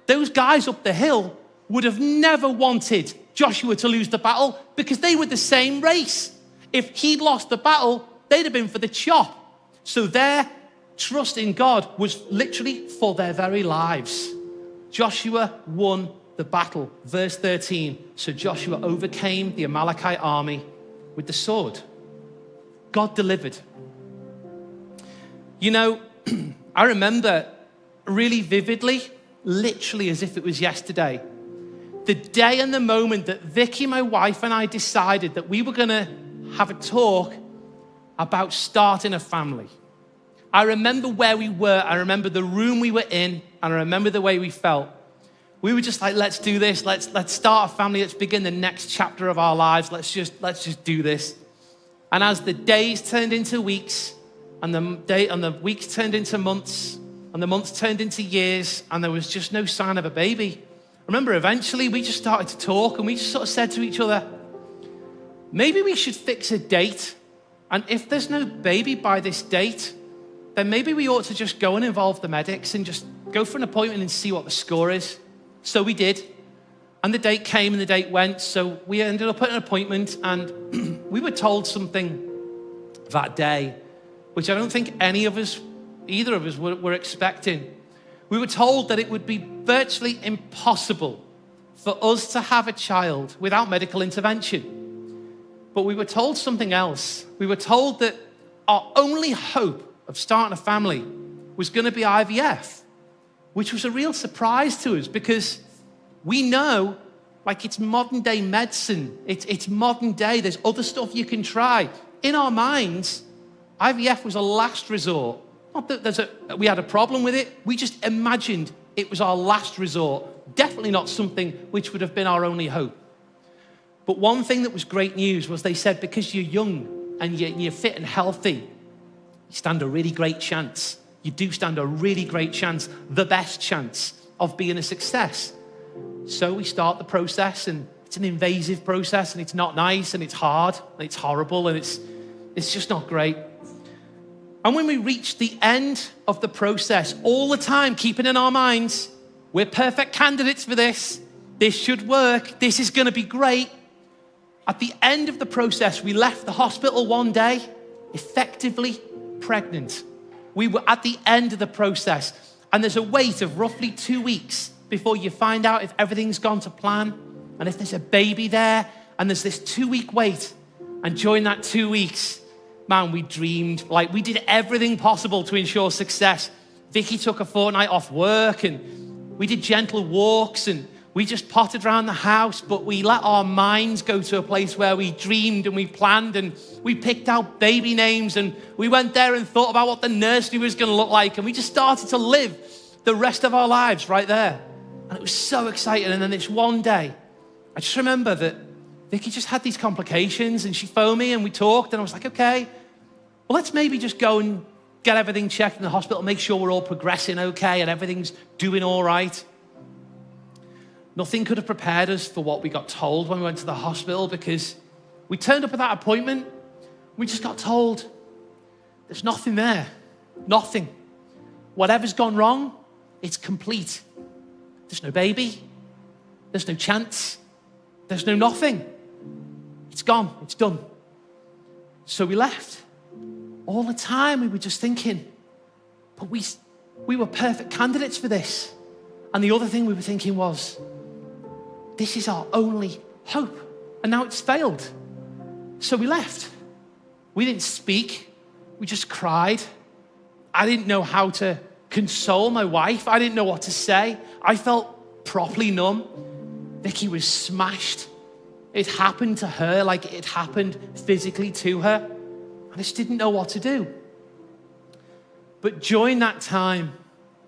Those guys up the hill would have never wanted Joshua to lose the battle, because they were the same race. If he'd lost the battle, they'd have been for the chop. So their trust in God was literally for their very lives. Joshua won the battle. Verse 13, so Joshua overcame the Amalekite army with the sword. God delivered. You know, I remember really vividly, literally as if it was yesterday, the day and the moment that Vicky, my wife, and I decided that we were going to have a talk about starting a family. I remember where we were. I remember the room we were in, and I remember the way we felt. We were just like, let's do this. Let's start a family. Let's begin the next chapter of our lives. Let's just do this. And as the days turned into weeks, and the weeks turned into months, and the months turned into years, and there was just no sign of a baby. I remember eventually we just started to talk, and we just sort of said to each other, maybe we should fix a date. And if there's no baby by this date, then maybe we ought to just go and involve the medics and just go for an appointment and see what the score is. So we did. And the date came and the date went. So we ended up at an appointment, and we were told something that day, which I don't think either of us were expecting. We were told that it would be virtually impossible for us to have a child without medical intervention. But we were told something else. We were told that our only hope of starting a family was going to be IVF, which was a real surprise to us because we know, like, it's modern day medicine. It's modern day. There's other stuff you can try. In our minds, IVF was a last resort. Not that we had a problem with it. We just imagined it was our last resort. Definitely not something which would have been our only hope. But one thing that was great news was they said, because you're young and you're fit and healthy, you stand a really great chance. You do stand a really great chance, the best chance of being a success. So we start the process, and it's an invasive process, and it's not nice, and it's hard, and it's horrible, and it's just not great. And when we reach the end of the process, all the time keeping in our minds, we're perfect candidates for this. This should work. This is going to be great. At the end of the process, we left the hospital one day, effectively pregnant. We were at the end of the process, and there's a wait of roughly 2 weeks before you find out if everything's gone to plan and if there's a baby there, and there's this 2-week wait. And during that 2 weeks, man, we dreamed, like, we did everything possible to ensure success. Vicky took a fortnight off work, and we did gentle walks, and we just potted around the house, but we let our minds go to a place where we dreamed and we planned, and we picked out baby names, and we went there and thought about what the nursery was going to look like, and we just started to live the rest of our lives right there. And it was so exciting. And then this one day, I just remember that Vicky just had these complications, and she phoned me and we talked, and I was like, okay, well, let's maybe just go and get everything checked in the hospital, make sure we're all progressing okay and everything's doing all right. Nothing could have prepared us for what we got told when we went to the hospital, because we turned up at that appointment. We just got told there's nothing there, nothing. Whatever's gone wrong, it's complete. There's no baby, there's no chance, there's no nothing. It's gone, it's done. So we left. All the time we were just thinking, but we were perfect candidates for this. And the other thing we were thinking was, this is our only hope, and now it's failed. So we left. We didn't speak, we just cried. I didn't know how to console my wife. I didn't know what to say. I felt properly numb. Vicky was smashed. It happened to her like it happened physically to her. I just didn't know what to do. But during that time,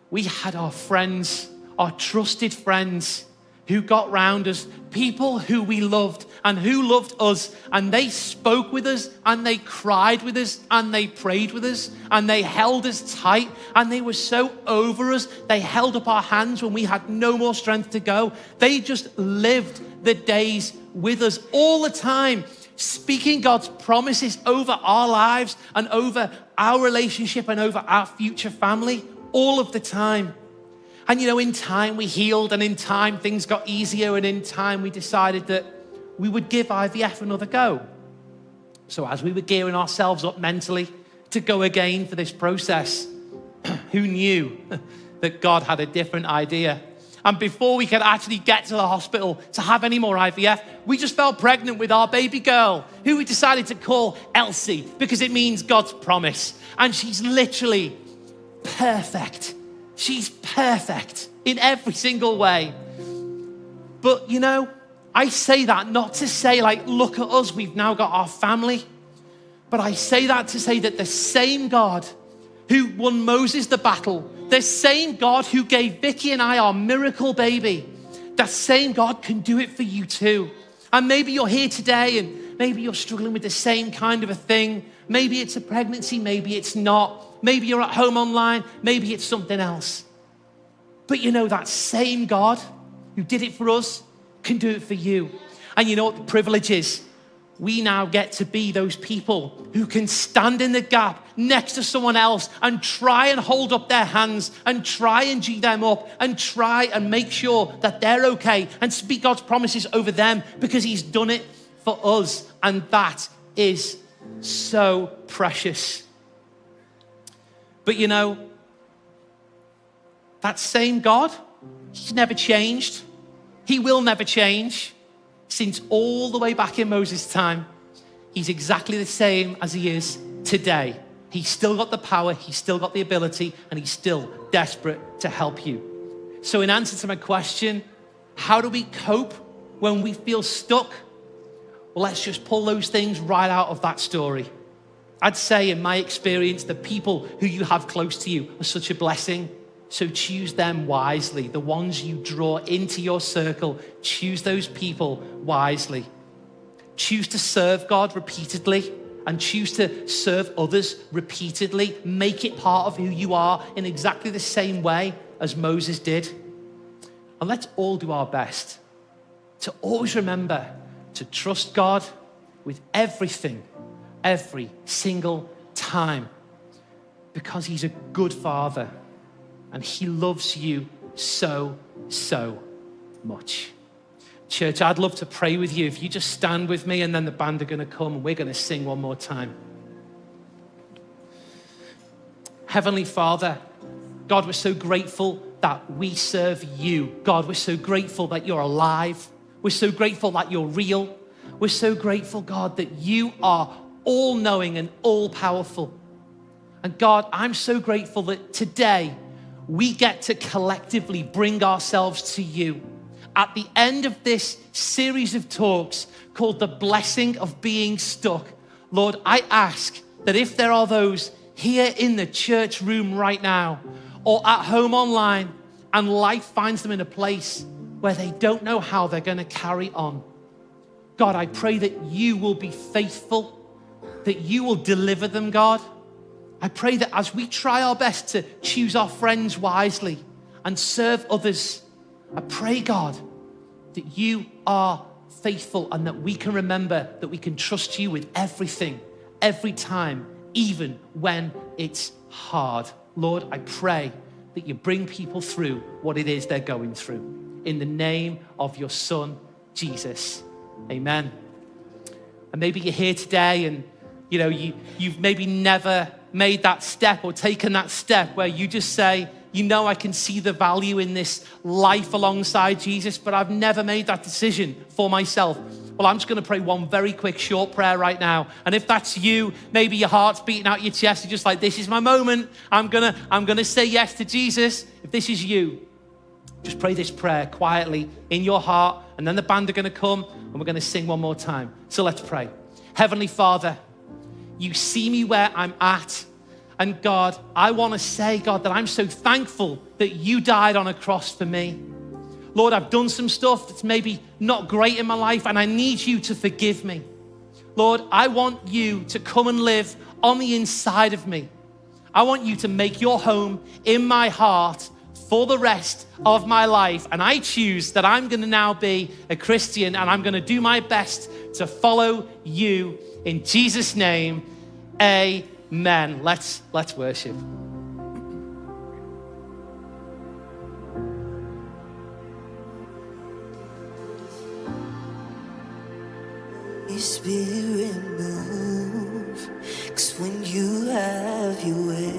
we had our friends, our trusted friends, who got round us, people who we loved and who loved us, and they spoke with us, and they cried with us, and they prayed with us, and they held us tight, and they were so over us. They held up our hands when we had no more strength to go. They just lived the days with us all the time, speaking God's promises over our lives and over our relationship and over our future family all of the time. And you know, in time we healed, and in time things got easier, and in time we decided that we would give IVF another go. So as we were gearing ourselves up mentally to go again for this process, who knew that God had a different idea? And before we could actually get to the hospital to have any more IVF, we just fell pregnant with our baby girl, who we decided to call Elsie, because it means God's promise. And she's literally perfect. She's perfect in every single way. But you know, I say that not to say like, look at us, we've now got our family. But I say that to say that the same God who won Moses the battle, the same God who gave Vicky and I our miracle baby, that same God can do it for you too. And maybe you're here today and maybe you're struggling with the same kind of a thing. Maybe it's a pregnancy, maybe it's not. Maybe you're at home online, maybe it's something else. But you know, that same God who did it for us can do it for you. And you know what the privilege is? We now get to be those people who can stand in the gap next to someone else and try and hold up their hands and try and G them up and try and make sure that they're okay and speak God's promises over them because he's done it for us. And that is so precious. But you know, that same God, he's never changed. He will never change. Since all the way back in Moses' time, he's exactly the same as he is today. He's still got the power, he's still got the ability, and he's still desperate to help you. So in answer to my question, how do we cope when we feel stuck? Well, let's just pull those things right out of that story. I'd say in my experience, the people who you have close to you are such a blessing. So choose them wisely. The ones you draw into your circle, choose those people wisely. Choose to serve God repeatedly and choose to serve others repeatedly. Make it part of who you are in exactly the same way as Moses did. And let's all do our best to always remember to trust God with everything, every single time, because he's a good father. And he loves you so, so much. Church, I'd love to pray with you. If you just stand with me and then the band are going to come and we're going to sing one more time. Heavenly Father, God, we're so grateful that we serve you. God, we're so grateful that you're alive. We're so grateful that you're real. We're so grateful, God, that you are all-knowing and all-powerful. And God, I'm so grateful that today, we get to collectively bring ourselves to you. At the end of this series of talks called The Blessing of Being Stuck, Lord, I ask that if there are those here in the church room right now or at home online and life finds them in a place where they don't know how they're going to carry on, God, I pray that you will be faithful, that you will deliver them, God. I pray that as we try our best to choose our friends wisely and serve others, I pray, God, that you are faithful and that we can remember that we can trust you with everything, every time, even when it's hard. Lord, I pray that you bring people through what it is they're going through. In the name of your Son, Jesus. Amen. And maybe you're here today and you know, you've maybe never made that step or taken that step where you just say, you know, I can see the value in this life alongside Jesus, but I've never made that decision for myself. Well, I'm just going to pray one very quick short prayer right now. And if that's you, maybe your heart's beating out your chest, you're just like, this is my moment. I'm gonna say yes to Jesus. If this is you, just pray this prayer quietly in your heart, and then the band are going to come and we're going to sing one more time. So let's pray. Heavenly Father, you see me where I'm at. And God, I want to say, God, that I'm so thankful that you died on a cross for me. Lord, I've done some stuff that's maybe not great in my life, and I need you to forgive me. Lord, I want you to come and live on the inside of me. I want you to make your home in my heart for the rest of my life. And I choose that I'm going to now be a Christian, and I'm going to do my best to follow you. In Jesus' name, amen. Let's worship. Spirit move, 'cause when you have your way,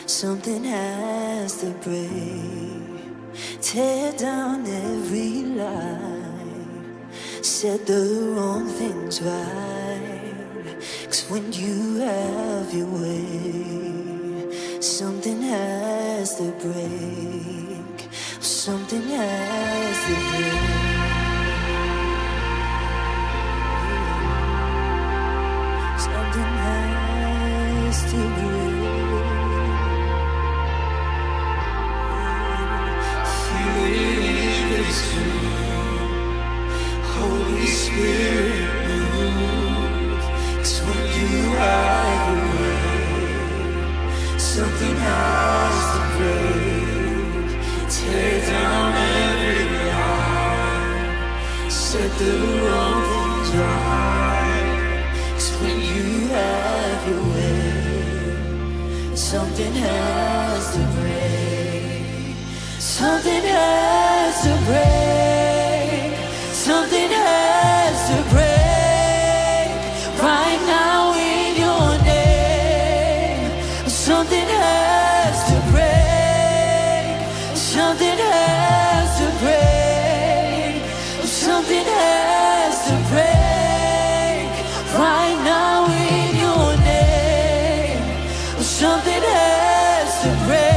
something has to break. Tear down every lie, set the wrong things right. 'Cause when you have your way, something has to break. Something has to break. the wrong things right. 'Cause when you have your way, something has to break. Something has to break. Something has to break. Right now in your name. Something has to break. Something has to break. Something has to break. Right now in your name. Something has to break.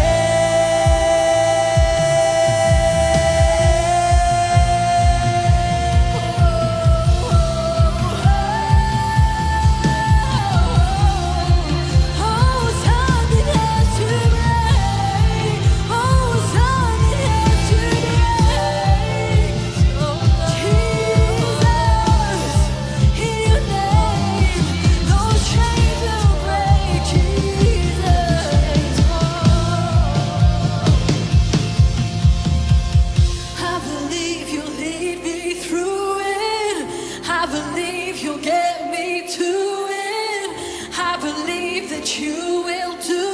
You will do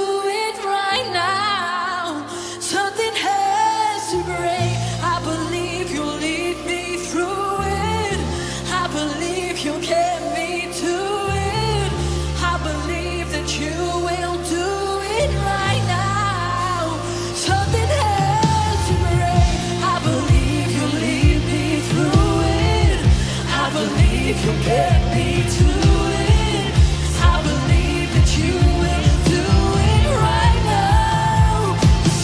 it right now. Something has to break. I believe you'll lead me through it. I believe you'll get me to it. I believe that you will do it right now. Something has to break. I believe you'll lead me through it. I believe you'll get me to it. I believe that you will do it right now.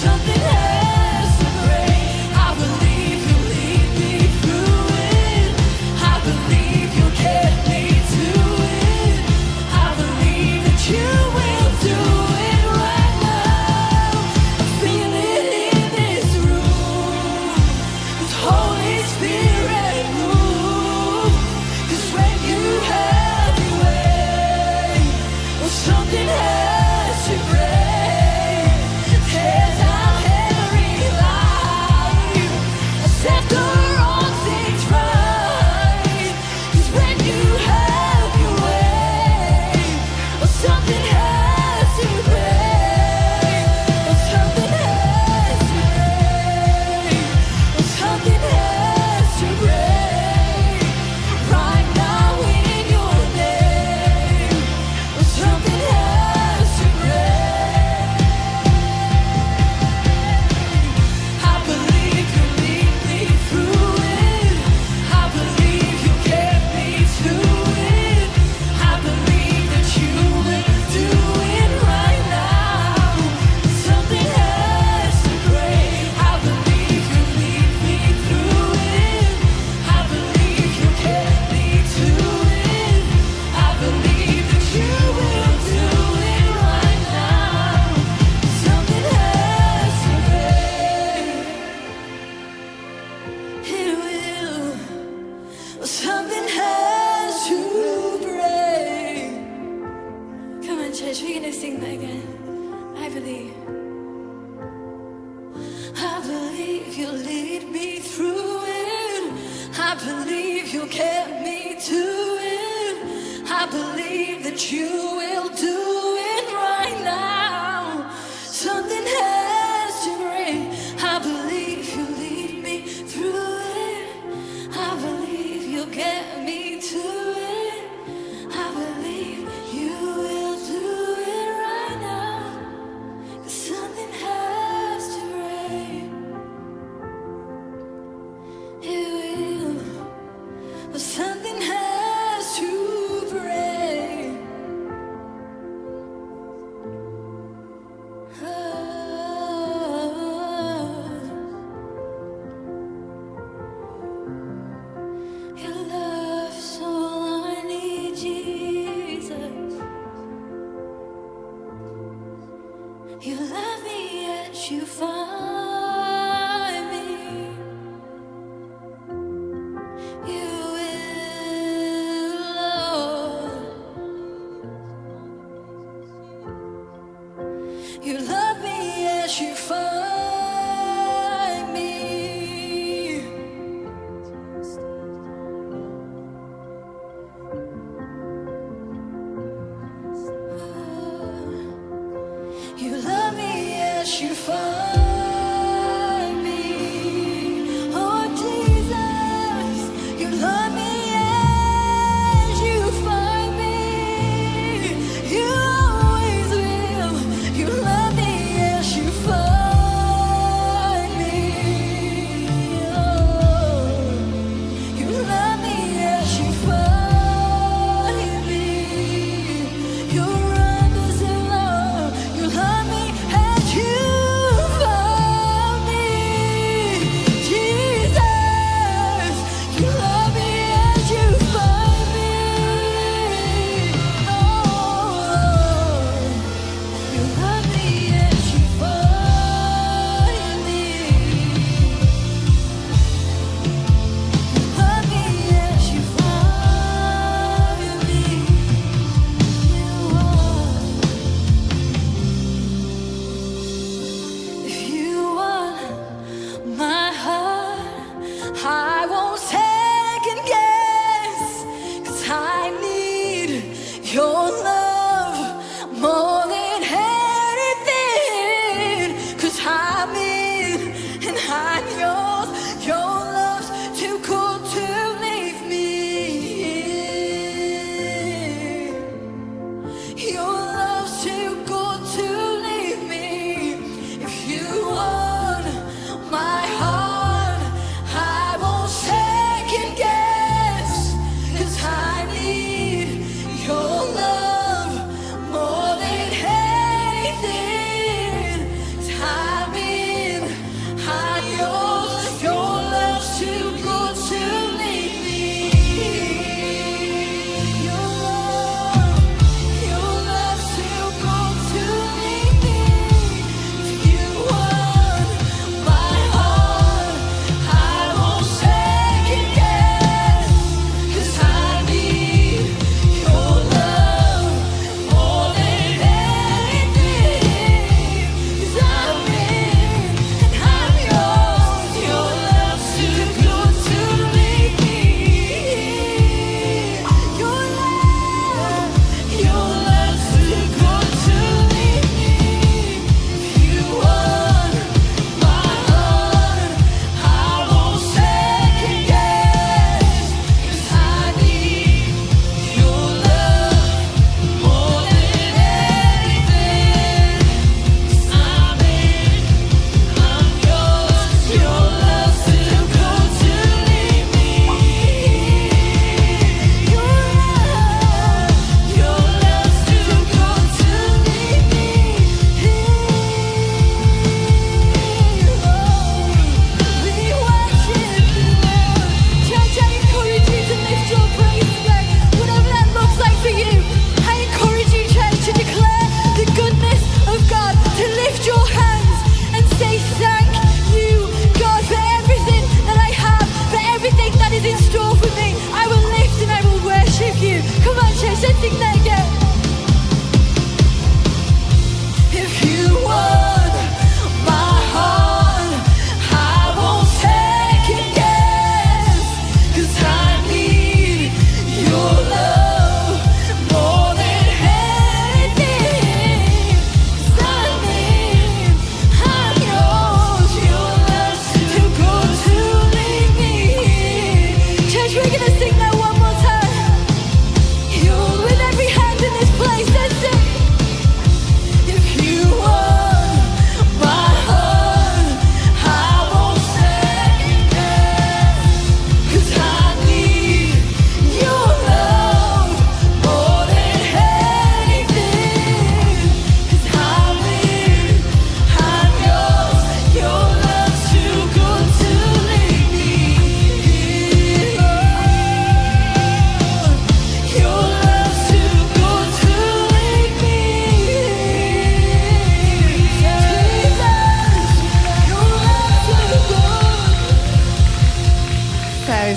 Something has to break. I believe you'll lead me through it. I believe you'll get me to it. I believe that you will do it right now. I feel it in this room. With Holy Spirit move. 'Cause when you have your way, well, something has to break. Tear down every lie. Set the wrong things right. 'Cause when you have your way, well, something has to break. Well, something has to break. Well, something has to break. Right now in your name. Well, something has to break. I believe you'll lead me through it. I believe you'll get me to it. I believe that you will do it right now. Something has to break. I believe you'll lead me through it. I believe you'll get me to it. I believe that you will do it right now. Something has to break. It will. Something has to break. Come on, church, we're gonna sing that again. I believe. I believe you'll lead me through it. I believe you'll get me to it. I believe that you will do it right now. Something has to break. I believe you'll lead me through it. I believe you'll get me to it. I believe you will do it right now. 'Cause something has to break. It will. But something has to break.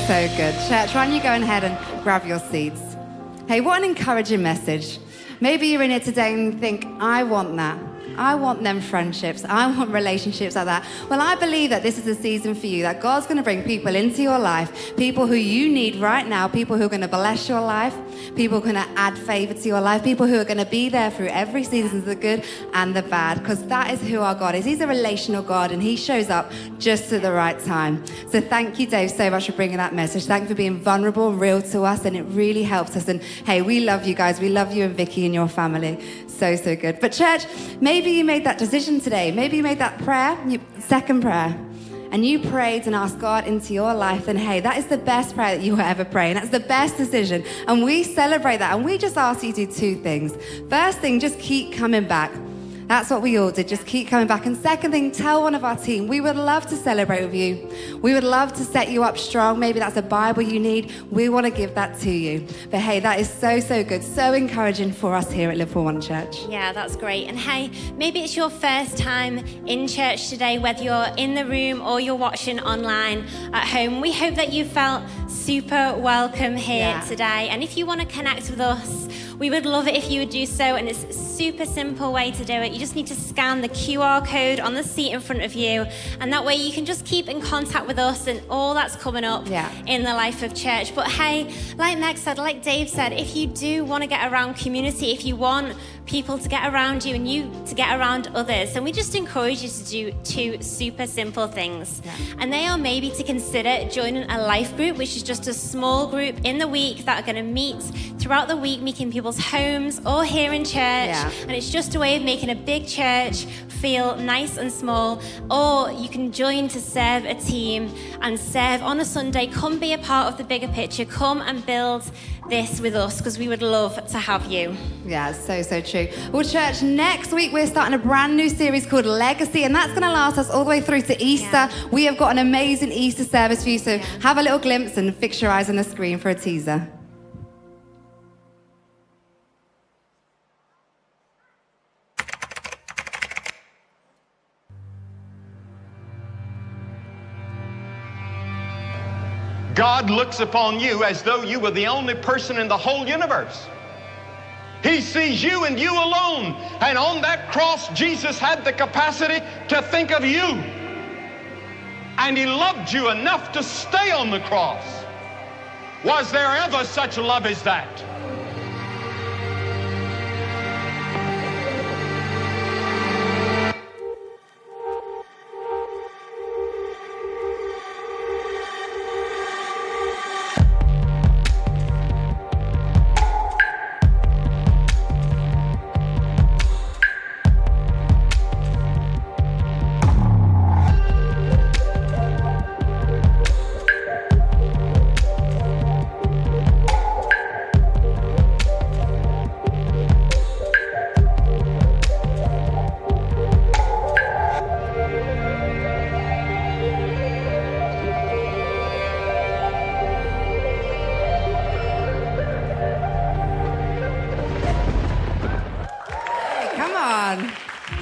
so good. Church, why don't you go ahead and grab your seats? Hey, what an encouraging message. Maybe you're in here today and think, I want that. I want them friendships. I want relationships like that. Well, I believe that this is a season for you, that God's going to bring people into your life, people who you need right now, people who are going to bless your life, people who are going to add favor to your life, people who are going to be there through every season, the good and the bad, because that is who our God is. He's a relational God, and he shows up just at the right time. So thank you, Dave, so much for bringing that message. Thank you for being vulnerable and real to us, and it really helps us. And hey, we love you guys. We love you and Vicky and your family. So good. But church, maybe you made that decision today. Maybe you made that prayer, second prayer, and you prayed and asked God into your life. And hey, that is the best prayer that you will ever pray. And that's the best decision. And we celebrate that. And we just ask you to do two things. First thing, just keep coming back. That's what we all did. Just keep coming back. And second thing, tell one of our team. We would love to celebrate with you. We would love to set you up strong. Maybe that's a Bible you need. We want to give that to you. But hey, that is so good. So encouraging for us here at Liverpool One Church. Yeah, that's great. And hey, maybe it's your first time in church today, whether you're in the room or you're watching online at home. We hope that you felt super welcome here today. And if you want to connect with us, we would love it if you would do so, and it's a super simple way to do it. You just need to scan the QR code on the seat in front of you, and that way you can just keep in contact with us and all that's coming up in the life of church. But hey, like Meg said, like Dave said, if you do want to get around community, if you want people to get around you and you to get around others, then we just encourage you to do two super simple things. And they are maybe to consider joining a life group, which is just a small group in the week that are going to meet throughout the week, meeting people's homes or here in church. And it's just a way of making a big church feel nice and small. Or you can join to serve a team and serve on a Sunday. Come be a part of the bigger picture. Come and build this with us, because we would love to have you. Yeah, so true. Well, church, next week we're starting a brand new series called Legacy, and that's going to last us all the way through to Easter. We have got an amazing Easter service for you, so have a little glimpse and fix your eyes on the screen for a teaser. God looks upon you as though you were the only person in the whole universe. He sees you and you alone. And on that cross, Jesus had the capacity to think of you. And he loved you enough to stay on the cross. Was there ever such love as that?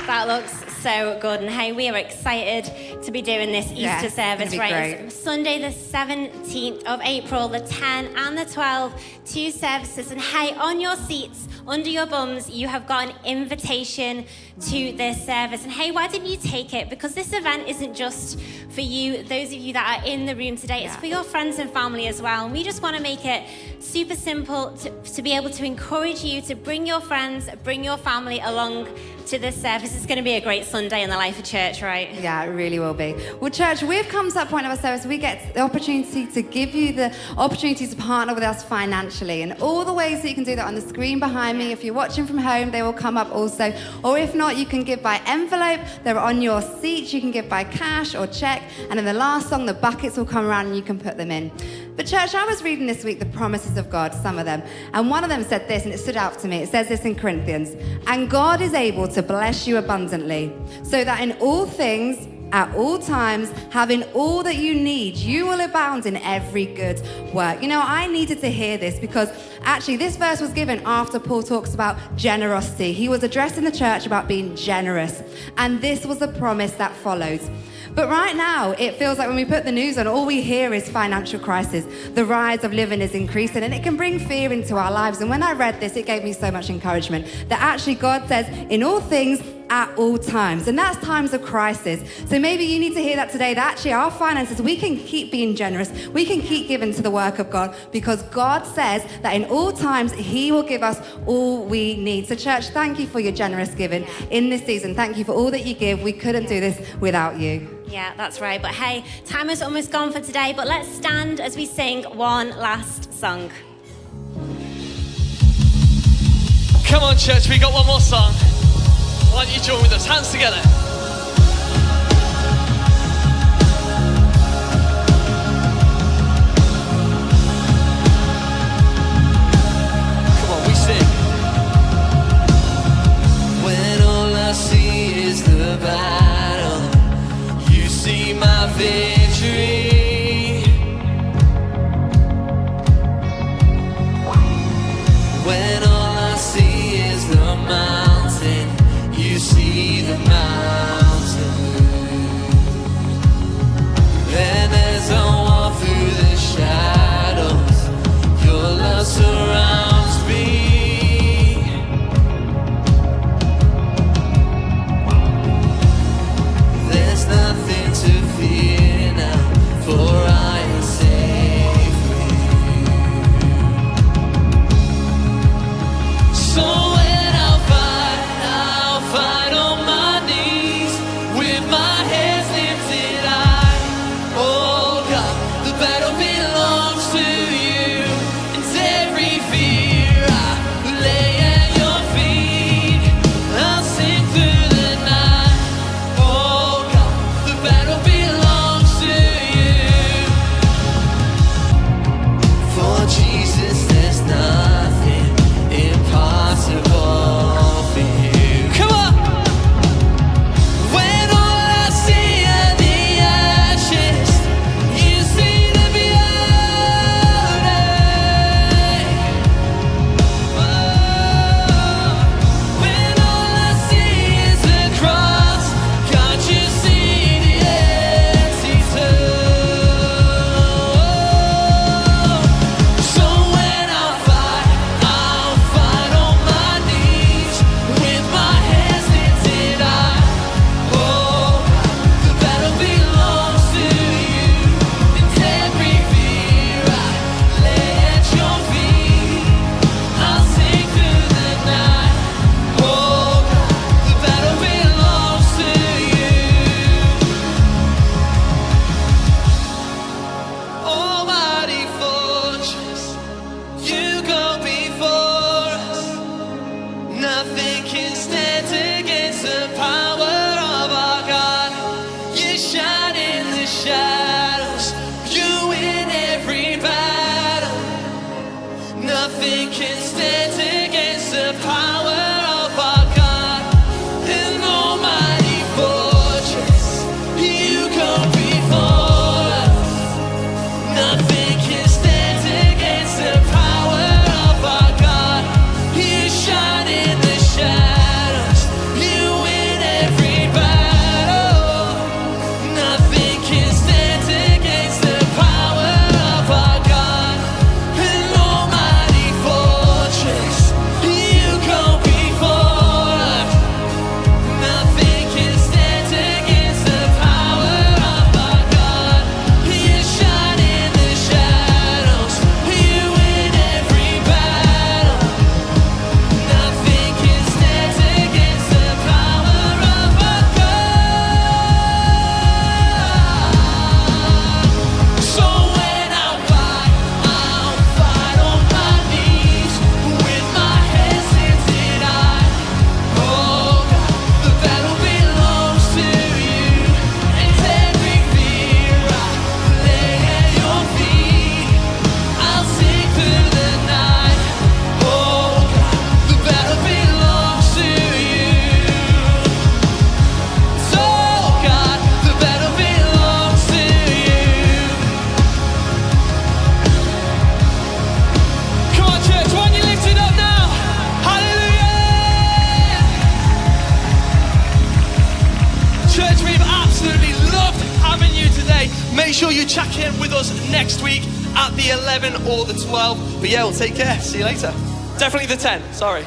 That looks so good. And hey, we are excited to be doing this Easter service, right? It's Sunday the 17th of April, the 10 and the 12, two services. And hey, on your seats, under your bums, you have got an invitation to this service. And hey, why didn't you take it? Because this event isn't just for you, those of you that are in the room today. It's for your friends and family as well. And we just want to make it super simple to be able to encourage you to bring your friends, bring your family along to this service. It's going to be a great Sunday in the life of church, right? Yeah, it really will be. Well, church, we've come to that point of our service. We get the opportunity to give you the opportunity to partner with us financially. And all the ways that you can do that on the screen behind me. If you're watching from home, they will come up also. Or if not, you can give by envelope. They're on your seats. You can give by cash or check. And in the last song, the buckets will come around and you can put them in. But church, I was reading this week the promises of God, some of them. And one of them said this, and it stood out to me. It says this in Corinthians: "And God is able to bless you abundantly, so that in all things, at all times, having all that you need, you will abound in every good work." You know, I needed to hear this because actually this verse was given after Paul talks about generosity. He was addressing the church about being generous. And this was the promise that followed. But right now, it feels like when we put the news on, all we hear is financial crisis. The rise of living is increasing, and it can bring fear into our lives. And when I read this, it gave me so much encouragement that actually God says, in all things, at all times. And that's times of crisis. So maybe you need to hear that today, that actually our finances, we can keep being generous. We can keep giving to the work of God because God says that in all times, he will give us all we need. So church, thank you for your generous giving in this season. Thank you for all that you give. We couldn't do this without you. Yeah, that's right. But hey, time is almost gone for today, but let's stand as we sing one last song. Come on, church, we got one more song. Why don't you join with us? Hands together. Come on, we sing. When all I see is the battle, you see my victory. When all I see is the mountain, you see the mountain. Make sure you check in with us next week at the 11 or the 12. But yeah, we'll take care. See you later. Definitely the 10, sorry.